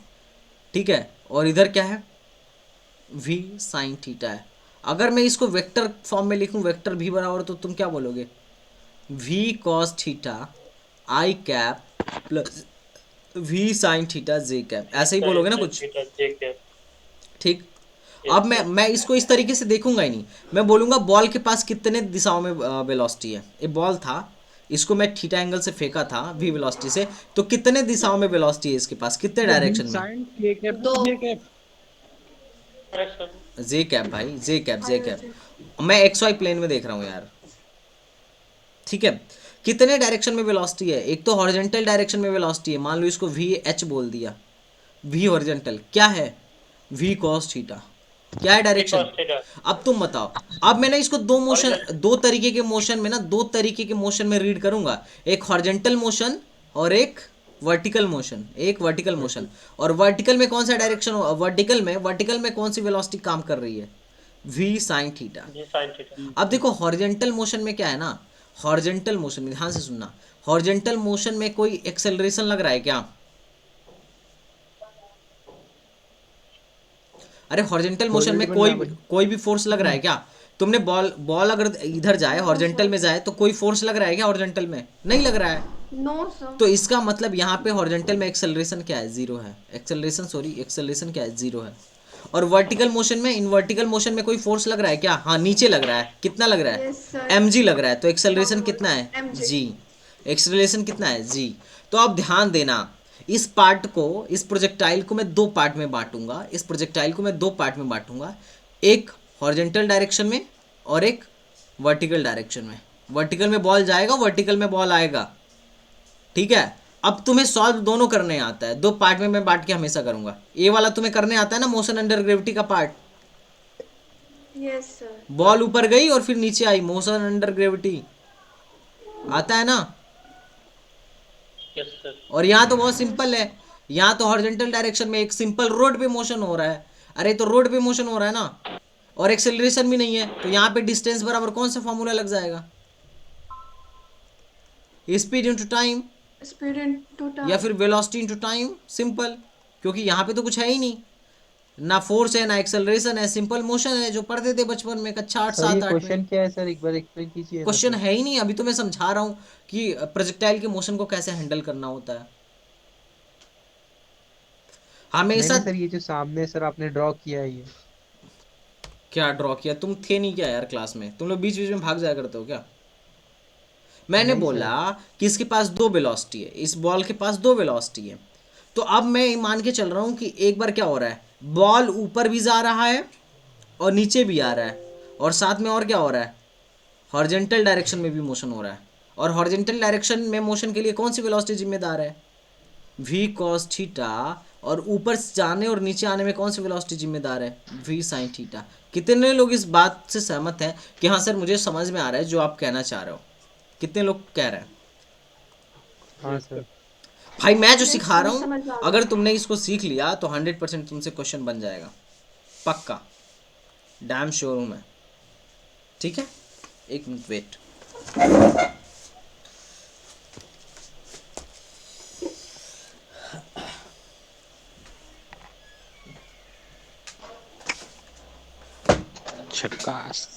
ठीक है, और इधर क्या है? v sin थीटा है। अगर मैं इसको वेक्टर फॉर्म में लिखूं, वेक्टर v बराबर, तो तुम क्या बोलोगे? v cos theta i cap plus v sin theta j cap, ऐसे ही बोलोगे ना कुछ? ठीक। अब मैं इसको इस तरीके से देखूंगा ही नहीं, मैं बोलूंगा बॉल के पास कितने दिशाओं में वेलोसिटी है। ये बॉल था, इसको मैं थीटा एंगल से फेंका था v वेलोसिटी से, तो कितने दिशाओं में वेलोसिटी है इसके पास, कितने डायरेक्शन में? जे कैप भाई, जे कैप। मैं xy प्लेन में देख रहा हूँ यार, ठीक है। कितने डायरेक्शन में वेलोसिटी है? एक तो हॉरिजॉन्टल डायरेक्शन में वेलोसिटी है, मान लो इसको vh बोल दिया, v हॉरिजॉन्टल क्या है? v cos थीटा क्या है डायरेक्शन? अब तुम बताओ, अब मैंने इसको दो तरीके के मोशन में ना, 2 तरीके के मोशन में रीड करूंगा, एक हॉरिजॉन्टल मोशन और एक वर्टिकल मोशन। और वर्टिकल में कौन सा डायरेक्शन? वर्टिकल में कौन सी वेलोसिटी काम कर रही है? v sin theta. अब देखो हॉरिजॉन्टल मोशन में क्या है ना, हॉरिजॉन्टल मोशन में ध्यान से सुनना, हॉरिजॉन्टल मोशन में कोई एक्सेलरेशन लग रहा है क्या? अरे हॉरिजॉन्टल मोशन में कोई भी फोर्स लग रहा है क्या? तुमने बॉल अगर इधर जाए हॉरिजॉन्टल में जाए तो कोई फोर्स लग रहा है क्या हॉरिजॉन्टल में? नहीं लग रहा है। No sir. तो इसका मतलब यहाँ पे हॉरिजॉन्टल में एक्सेलरेशन क्या है? 0 है। एक्सेलरेशन क्या है? 0 है। और वर्टिकल मोशन में, इन वर्टिकल मोशन में कोई फोर्स लग रहा है क्या? हाँ नीचे लग रहा है। कितना लग रहा है? Yes, sir. mg लग रहा है। तो एक्सेलरेशन कितना है? mg. g। एक्सेलरेशन कितना है? g। तो अब ध्यान देना, इस पार्ट को, इस प्रोजेक्टाइल को मैं दो पार्ट में बांटूंगा। इस प्रोजेक्टाइल को मैं दो पार्ट में बांटूंगा, एक हॉरिजॉन्टल डायरेक्शन में और एक वर्टिकल डायरेक्शन में। वर्टिकल में बॉल जाएगा, वर्टिकल में बॉल आएगा, ठीक है। अब तुम्हें सॉल्व दोनों करने आता है, दो पार्ट में मैं बांट के हमेशा करूंगा। ये वाला तुम्हें करने आता है ना, मोशन अंडर ग्रेविटी का पार्ट। Yes sir. बॉल ऊपर गई और फिर नीचे आई, मोशन अंडर ग्रेविटी आता है ना। Yes sir. और यहाँ तो बहुत सिंपल है, यहाँ तो हॉरिजॉन्टल डायरेक्शन में एक सिंपल रोड पे मोशन हो रहा है। अरे तो रोड पे मोशन हो रहा है ना, और एक्सेलरेशन भी नहीं है, तो यहाँ पे डिस्टेंस बराबर कौन सा फॉर्मूला लग जाएगा? Speed into time speed into time या फिर वेलोसिटी इनटू टाइम। सिंपल, क्योंकि यहाँ पे तो कुछ है ही नहीं, ना फोर्स है ना एक्सेलरेशन है, सिंपल मोशन है जो पढ़ते थे बचपन में कक्षा 8 सर 7 ये 8 क्वेश्चन में। क्या है सर, एक बार एक्सप्लेन कीजिए। क्वेश्चन है ही नहीं, अभी तो मैं समझा रहा हूँ कि प्रोजेक्टाइल के मोशन को कैसे हैंडल करना होता है। हमेशा सर ये जो सामने सर आपने ड्रॉ किया है, ये क्या ड्रॉ किया? तुम थे नहीं क्या यार क्लास में? तुम लोग बीच बीच में भाग जाया करते हो क्या? मैंने बोला कि इसके पास दो वेलोसिटी है, इस बॉल के पास दो वेलोसिटी है। तो अब मैं मान के चल रहा हूँ कि एक बार क्या हो रहा है, बॉल ऊपर भी जा रहा है और नीचे भी आ रहा है, और साथ में और क्या हो रहा है, हॉरिजॉन्टल डायरेक्शन में भी मोशन हो रहा है। और हॉरिजॉन्टल डायरेक्शन में मोशन के लिए कौन सी वेलोसिटी जिम्मेदार है? v cos theta. और ऊपर जाने और नीचे आने में कौन सी वेलोसिटी जिम्मेदार है? v sin theta. कितने लोग इस बात से सहमत हैं कि हाँ सर मुझे समझ में आ रहा है जो आप कहना चाह रहे हो? कितने लोग कह रहे हैं? हाँ सर। भाई मैं जो सिखा रहा समझ हूँ, आ अगर तुमने इसको सीख लिया तो 100% तुमसे क्वेश्चन बन जाएगा, पक्का, डैम श्योर हूँ मैं। ठीक है, एक मिनट वेट। झकास।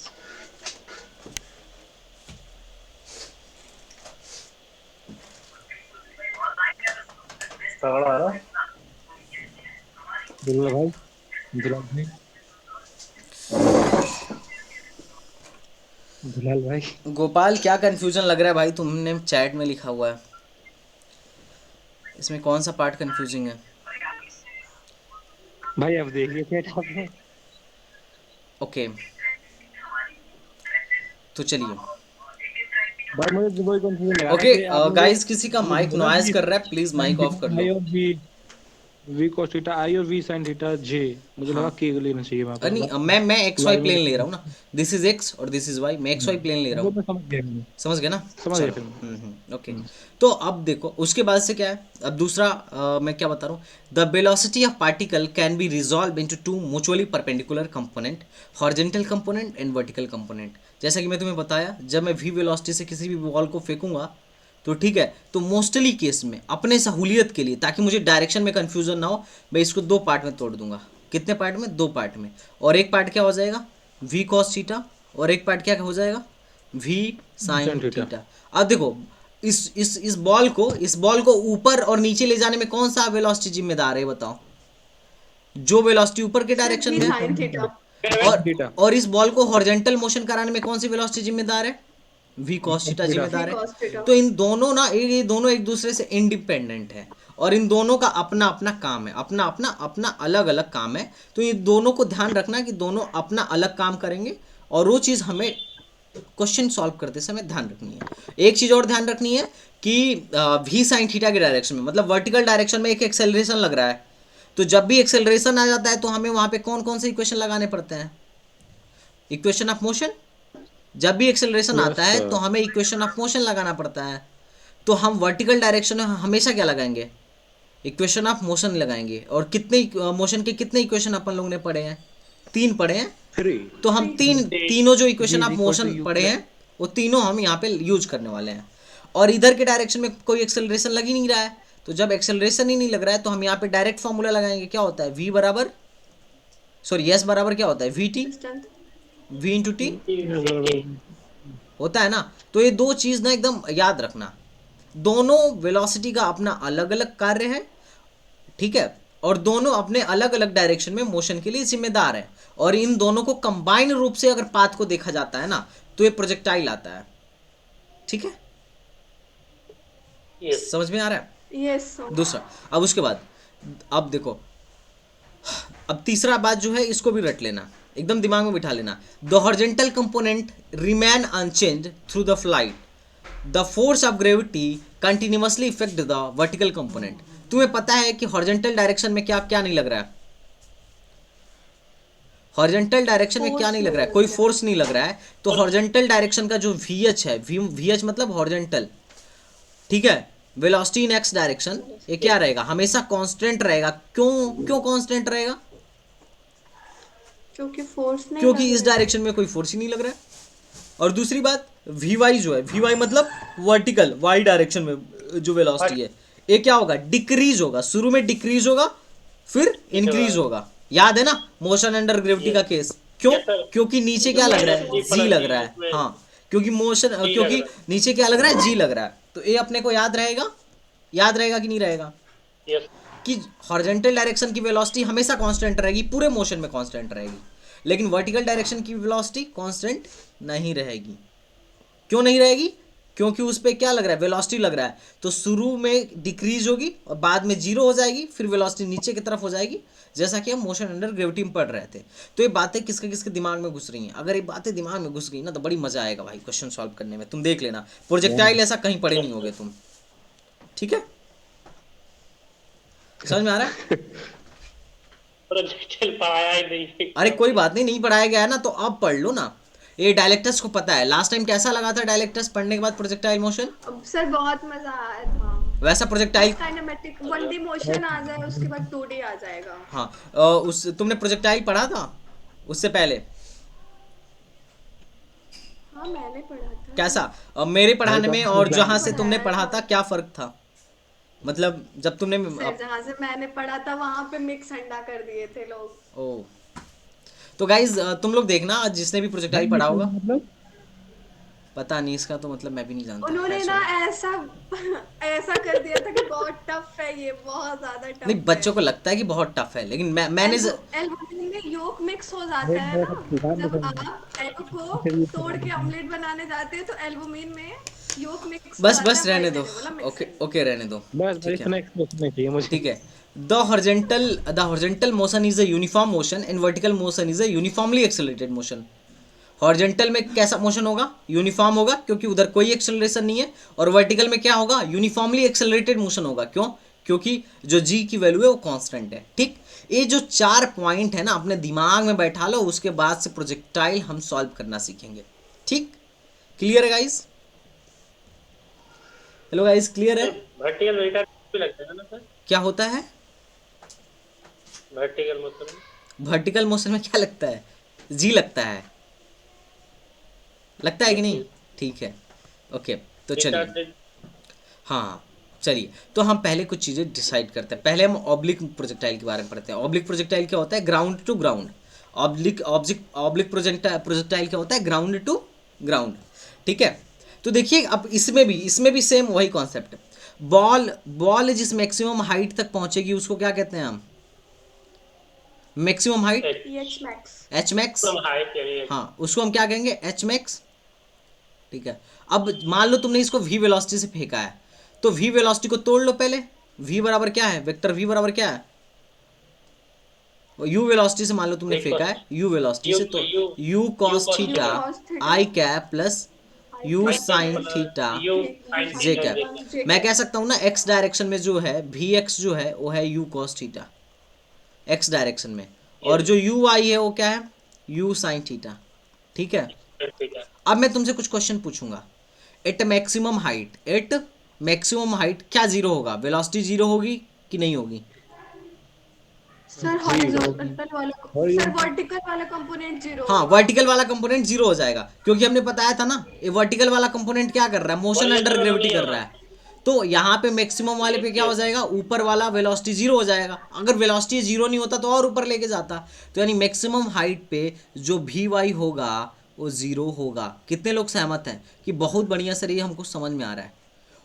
तगड़ा है ना? दुलाल भाई, दुलाल भाई, दुलाल भाई, गोपाल क्या कंफ्यूजन लग रहा है भाई? तुमने चैट में लिखा हुआ है, इसमें कौन सा पार्ट कंफ्यूजिंग है? भाई अब देखिए चैट आपने। ओके तो चलिए। भाई मुझे तो कोई कंफ्यूजन लगा ओके कि आपने गाइस, किसी का माइक बोला नॉइज कि कर रहा है, प्लीज माइक ऑफ कर आई लो। और वी cos थीटा आई और वी sin थीटा जे, मुझे लगा के लेना चाहिए वहां पर। नहीं, मैं एक्स वाई प्लेन ले रहा हूँ ना, दिस इज एक्स और दिस इज वाई, मैं एक्स वाई प्लेन ले रहा वो हूँ। मैं समझ गया, मैं समझ गए ना? समझ गया चलो, फिर। ओके। तो अब देखो उसके बाद से क्या है, अब दूसरा मैं क्या बता रहा हूँ, the velocity of particle can be resolve into two mutually perpendicular component, horizontal component and vertical component. जैसा कि मैं तुम्हें बताया, जब मैं वी वेलोसिटी से किसी भी बॉल को फेंकूंगा तो ठीक है, तो मोस्टली केस में अपने सहूलियत के लिए, ताकि मुझे डायरेक्शन में कन्फ्यूजन ना हो, मैं इसको दो पार्ट में तोड़ दूंगा। कितने पार्ट में? दो पार्ट में। और एक पार्ट क्या हो जाएगा, वी कॉस थीटा, और एक पार्ट क्या हो जाएगा, वी साइन थीटा। अब देखो इस बॉल को ऊपर और नीचे ले जाने में कौन सा वेलोसिटी जिम्मेदार है बताओ? जो वेलोसिटी ऊपर के डायरेक्शन में sin थीटा। और इस बॉल को हॉरिजॉन्टल मोशन कराने में कौन सी वेलोसिटी जिम्मेदार है? वी कॉस थीटा जिम्मेदार V cos है। थीटा। तो इन दोनों ना, ये दोनों एक दूसरे से इंडिपेंडेंट है, और इन दोनों का अपना अपना काम है, अपना अलग अलग काम है। तो ये दोनों को ध्यान रखना कि दोनों अपना अलग काम करेंगे, और वो चीज़ हमें क्वेश्चन सॉल्व करते समय ध्यान रखनी है। एक चीज़ और ध्यान रखनी है कि वी साइन थीटा के डायरेक्शन में, मतलब वर्टिकल डायरेक्शन में एक एक्सेलरेशन लग रहा है, तो जब भी एक्सेलरेशन आ जाता है तो हमें वहाँ पे कौन कौन से इक्वेशन लगाने पड़ते हैं? Equation of motion. जब भी एक्सेलरेशन आता है तो हमें इक्वेशन ऑफ मोशन लगाना पड़ता है। तो हम वर्टिकल डायरेक्शन में हमेशा क्या लगाएंगे? इक्वेशन ऑफ मोशन लगाएंगे। और कितने मोशन के कितने इक्वेशन अपन लोगों ने पढ़े हैं? 3 पढ़े हैं। तो हम तीनों जो इक्वेशन ऑफ मोशन पढ़े हैं वो तीनों हम यहाँ पे यूज करने वाले हैं। और इधर के डायरेक्शन में कोई एक्सेलरेशन लग ही नहीं रहा है, तो जब एक्सेलरेशन ही नहीं लग रहा है तो हम यहाँ पे डायरेक्ट फॉर्मूला लगाएंगे। क्या होता है? एस बराबर क्या होता है? We T v into T होता है ना। तो ये दो चीज ना एकदम याद रखना, दोनों वेलोसिटी का अपना अलग अलग कार्य है, ठीक है, और दोनों अपने अलग अलग डायरेक्शन में मोशन के लिए जिम्मेदार है, और इन दोनों को कंबाइन रूप से अगर पाथ को देखा जाता है ना तो ये प्रोजेक्टाइल आता है, ठीक है, समझ में आ रहा है? यस। दूसरा, अब उसके बाद अब देखो, अब तीसरा बात जो है इसको भी रट लेना, एकदम दिमाग में बिठा लेना। The horizontal component remain unchanged through the flight, the force of gravity continuously effect the vertical component. तुम्हें पता है कि हॉरिजॉन्टल डायरेक्शन में क्या क्या नहीं लग रहा है, हॉरिजॉन्टल डायरेक्शन में क्या नहीं लग रहा है, कोई फोर्स नहीं लग रहा है। तो हॉरिजॉन्टल डायरेक्शन का जो VH है, VH मतलब हॉरिजॉन्टल, ठीक है, वेलोसिटी इन एक्स डायरेक्शन, ये क्या रहेगा, हमेशा कांस्टेंट रहेगा। क्यों कांस्टेंट रहेगा? क्योंकि फोर्स नहीं, क्योंकि इस डायरेक्शन में कोई फोर्स ही नहीं लग रहा है। और दूसरी बात, Vy जो है, Vy मतलब वर्टिकल, वाई डायरेक्शन में जो वेलोसिटी है, ये क्या होगा, डिक्रीज होगा, शुरू में डिक्रीज होगा फिर इंक्रीज होगा। याद है ना मोशन अंडर ग्रेविटी का केस? क्यों? क्योंकि नीचे क्या लग रहा है, जी लग रहा है, हाँ, क्योंकि मोशन, क्योंकि नीचे क्या लग रहा है, जी लग रहा है। तो ये अपने को याद रहेगा कि नहीं रहेगा कि हॉरिजॉन्टल डायरेक्शन की वेलोसिटी हमेशा कांस्टेंट रहेगी, पूरे मोशन में कांस्टेंट रहेगी, लेकिन वर्टिकल डायरेक्शन की वेलोसिटी कांस्टेंट नहीं रहेगी। क्यों नहीं रहेगी? क्योंकि उस पर क्या लग रहा है, वेलोसिटी लग रहा है, तो शुरू में डिक्रीज होगी और बाद में जीरो हो जाएगी, फिर वेलोसिटी नीचे की तरफ हो जाएगी, जैसा कि हम मोशन अंडर ग्रेविटी में पढ़ रहे थे। तो ये बातें किसके किसके दिमाग में घुस रही हैं? अगर ये बातें दिमाग में घुस गई ना तो बड़ी मजा आएगा भाई क्वेश्चन सॉल्व करने में। तुम देख लेना, प्रोजेक्टाइल ऐसा कहीं पढ़े नहीं होगे तुम, ठीक है, समझ में आ रहा है? प्रोजेक्टाइल पढ़ाया ही नहीं। अरे कोई बात नहीं, नहीं पढ़ाया गया है ना तो अब पढ़ लो ना। ये डायलेक्टस को पता है, लास्ट टाइम कैसा लगा था डायलेक्टस पढ़ने के बाद प्रोजेक्टाइल मोशन? सर बहुत मजा आया था। वैसा प्रोजेक्टाइल, काइनेमेटिक 1D मोशन आ जाए, उसके बाद 2D आ जाएगा। हाँ, उस तुमने प्रोजेक्टाइल पढ़ा था उससे पहले? हाँ मैंने पढ़ा था। कैसा मेरे पढ़ाने में और जहाँ से तुमने पढ़ा था क्या फर्क था? मतलब जब तुमने सर जहाँ से मैंने पढ़ा था वहाँ पे मिक्स अंडा कर दिए थे लोग। ओ, तो गाइज तुम लोग देखना, जिसने भी प्रोजेक्टाइल पढ़ा होगा, पता नहीं इसका तो मतलब मैं भी नहीं जानता। उन्होंने ना ऐसा कर दिया था कि बहुत टफ है ये, बहुत ज्यादा टफ। नहीं, बच्चों को लगता है कि बहुत टफ है, लेकिन मैंने एल्बुमिन में योक मिक्स हो जाता है ना, जब आप एग को तोड़ के ऑमलेट बनाने जाते हैं तो एल्बुमिन में योक मिक्स। बस रहने दो, ओके रहने दो, बस इतना एक्सप्रेशन नहीं चाहिए मुझे, ठीक है। The horizontal motion is a uniform motion and vertical motion is a uniformly accelerated motion. Horizontal में कैसा मोशन होगा? यूनिफॉर्म होगा, क्योंकि उधर कोई एक्सेलरेशन नहीं है। और वर्टिकल में क्या होगा? यूनिफॉर्मली एक्सेलरेटेड मोशन होगा। क्यों? क्योंकि जो जी की वैल्यू है वो कांस्टेंट है, ठीक। ये जो 4 पॉइंट है ना अपने दिमाग में बैठा लो, उसके बाद से प्रोजेक्टाइल हम सॉल्व करना सीखेंगे, ठीक। क्लियर है गाइस? हेलो गाइस, क्लियर है? वर्टिकल वेटा भी लगता है ना सर? क्या होता है वर्टिकल मोशन में? वर्टिकल मोशन में क्या लगता है? जी लगता है कि नहीं? ठीक है, ओके, तो चलिए, हाँ चलिए, तो हम पहले कुछ चीज़ें डिसाइड करते हैं। पहले हम ऑब्लिक प्रोजेक्टाइल के बारे में पढ़ते हैं। ऑब्लिक प्रोजेक्टाइल क्या होता है? Ground to ground. Oblique projectile क्या होता है? ग्राउंड टू ग्राउंड, ठीक है। तो देखिए, अब इसमें भी सेम वही कॉन्सेप्ट है। बॉल जिस मैक्सिमम हाइट तक पहुंचेगी उसको क्या कहते हैं हम? मैक्सिमम हाइट, एच मैक्स, हाँ, उसको हम क्या कहेंगे? एच मैक्स, ठीक है। अब मान लो तुमने इसको v वेलोसिटी से फेंका है, तो v वेलोसिटी को तोड़ लो पहले। v बराबर क्या है? वेक्टर v बराबर क्या है? u वेलोसिटी से मान लो तुमने फेंका है, u वेलोसिटी से, तो u cos theta i cap plus u sin theta j cap. मैं कह सकता हूँ ना, x डायरेक्शन में जो है vx जो है वो है u cos theta x direction में, और जो ui है वो क्या है? u sin थीटा, ठीक है। अब मैं तुमसे कुछ क्वेश्चन पूछूंगा। एट मैक्सिमम हाइट क्या जीरो होगा? वेलोसिटी जीरो होगी कि नहीं होगी? सर हॉरिजॉन्टल वाला, सर वर्टिकल वाला कंपोनेंट जीरो। हाँ, वर्टिकल वाला कंपोनेंट जीरो हो जाएगा, क्योंकि हमने बताया था ना, ये वर्टिकल वाला कंपोनेंट क्या कर रहा है? मोशन अंडर ग्रेविटी कर रहा है। तो यहाँ पे मैक्सिमम वाले पे क्या हो जाएगा, ऊपर वाला वेलोसिटी जीरो हो जाएगा। अगर वेलोसिटी जीरो नहीं होता तो और ऊपर लेके जाता। तो यानी मैक्सिमम हाइट पे जो वी वाई होगा वो जीरो होगा। कितने लोग सहमत हैं कि बहुत बढ़िया सर ये हमको समझ में आ रहा है।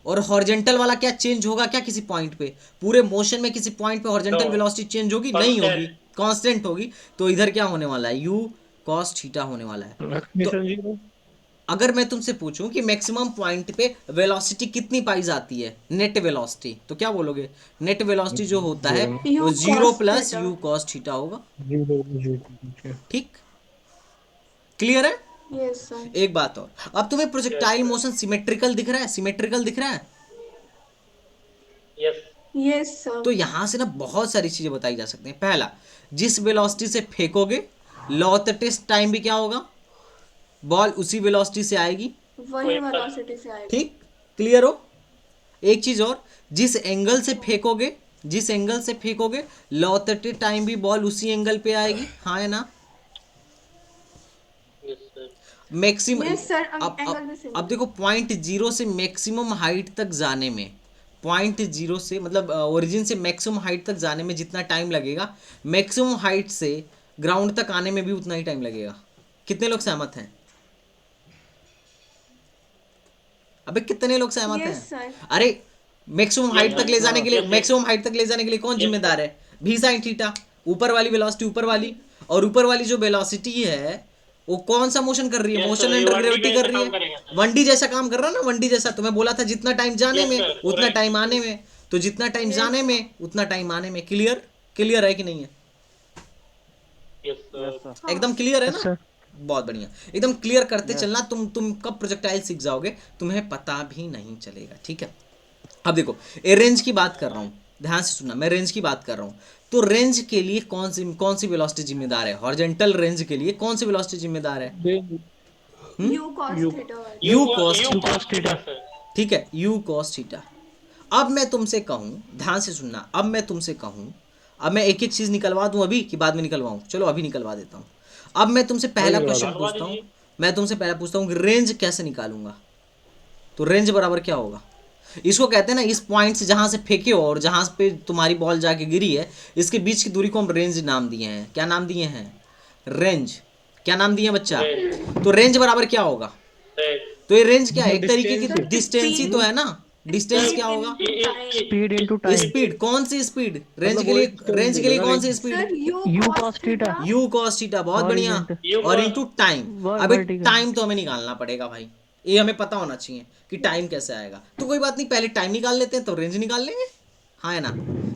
और हॉरिजॉन्टल वाला क्या चेंज होगा क्या किसी पॉइंट पे, पूरे मोशन में किसी पॉइंट पे हॉरिजॉन्टल वेलोसिटी चेंज होगी? नहीं होगी, कांस्टेंट होगी। तो इधर क्या होने वाला है, यू कॉस थीटा होने वाला है। Expression zero. अगर मैं तुमसे पूछूं कि मैक्सिमम पॉइंट पे वेलोसिटी कितनी पाई जाती है, नेट वेलोसिटी, तो क्या बोलोगे? नेट वेलोसिटी जो होता है वो U zero cos plus theta। You cos theta होगा। जीरो। ठीक, क्लियर है? Yes sir. एक बात और, अब तुम्हें प्रोजेक्टाइल मोशन सिमेट्रिकल दिख रहा है? सिमेट्रिकल दिख रहा है? Yes yes sir. तो यहां से ना बहुत सारी चीजें बताई जा सकती हैं। पहला, जिस वेलोसिटी से फेंकोगे law of the test time भी क्या होगा, बॉल उसी वेलोसिटी से आएगी। वही वेलोसिटी से आएगा। ठीक, क्लियर हो? एक चीज और, जिस एंगल से फेंकोगे, जिस एंगल से फेंकोगे law of the test time भी बॉल उसी एंगल पे आएगी। हाँ है ना? Yes sir maximum yes sir, अब एंगल भी सेम। अब देखो, पॉइंट जीरो से मैक्सिमम हाइट तक जाने में, पॉइंट जीरो से मतलब ओरिजिन से मैक्सिमम हाइट तक जाने में जितना टाइम लगेगा, मैक्सिमम हाइट से ग्राउंड तक आने में भी उतना ही टाइम लगेगा। कितने लोग सहमत हैं? अबे कितने लोग सहमत यस हैं? सर। अरे मैक्सिमम हाइट तक ले जाने के लिए, मैक्सिमम हाइट तक ले जाने के लिए कौन जिम्मेदार है? भी साइन थीटा, ऊपर वाली वेलोसिटी ऊपर वाली, और ऊपर वाली जो वेलोसिटी है वो कौन सा मोशन कर रही है? Yes, मोशन sir, ये अंडर 1D ग्रेविटी जैसा कर रही काम है, करेगा, sir। 1D जैसा काम कर रहा है ना, 1D जैसा। तो मैं बोला था जितना टाइम जाने Yes, में sir, उतना correct। टाइम आने में, तो जितना टाइम जाने में उतना टाइम आने में। क्लियर? क्लियर है कि नहीं है? यस सर एकदम क्लियर है ना? बहुत बढ़िया, एकदम क्लियर करते चलना। तुम कब प्रोजेक्टाइल सीख जाओगे तुम्हें पता भी नहीं चलेगा। ठीक है, अब देखो, ए रेंज की बात कर रहा हूँ, ध्यान से सुनना, मैं रेंज की बात कर रहा हूँ। तो रेंज के लिए कौन सी वेलोसिटी जिम्मेदार है? हॉरिजॉन्टल रेंज के लिए कौन सी वेलोसिटी जिम्मेदार है? You cos theta. U cos u theta. Cos theta sir. ठीक है, यू कॉस थीटा। अब मैं तुमसे कहूँ, ध्यान से सुनना, अब मैं तुमसे कहूँ, अब मैं एक एक चीज निकलवा दूं अभी कि बाद में निकलवाऊं? चलो अभी निकलवा देता हूँ। अब मैं तुमसे पहला क्वेश्चन निकलवा पूछता हूँ, दीजिए। मैं तुमसे पहला पूछता हूँ कि रेंज कैसे निकालूंगा? तो रेंज बराबर क्या होगा? इसको कहते हैं ना, इस पॉइंट से जहां से फेंके हो और जहां पे तुम्हारी बॉल जाके गिरी है, इसके बीच की दूरी को हम रेंज नाम दिए हैं। क्या नाम दिए हैं? रेंज। क्या नाम दिए हैं बच्चा? तो रेंज बराबर क्या होगा? तो ये रेंज क्या है? एक तरीके की डिस्टेंस ही तो है ना। डिस्टेंस क्या होगा? Speed into time. स्पीड। कौन सी स्पीड? रेंज के लिए, रेंज के लिए कौन सी speed? Sir u cos theta. U cos theta, बहुत बढ़िया। Horizontal। और इनटू टाइम। Ver- अबे vertical। टाइम तो हमें निकालना पड़ेगा भाई, ये हमें पता होना चाहिए कि टाइम कैसे आएगा। तो कोई बात नहीं, पहले टाइम निकाल लेते हैं तो रेंज निकाल लेंगे। हाँ है ना?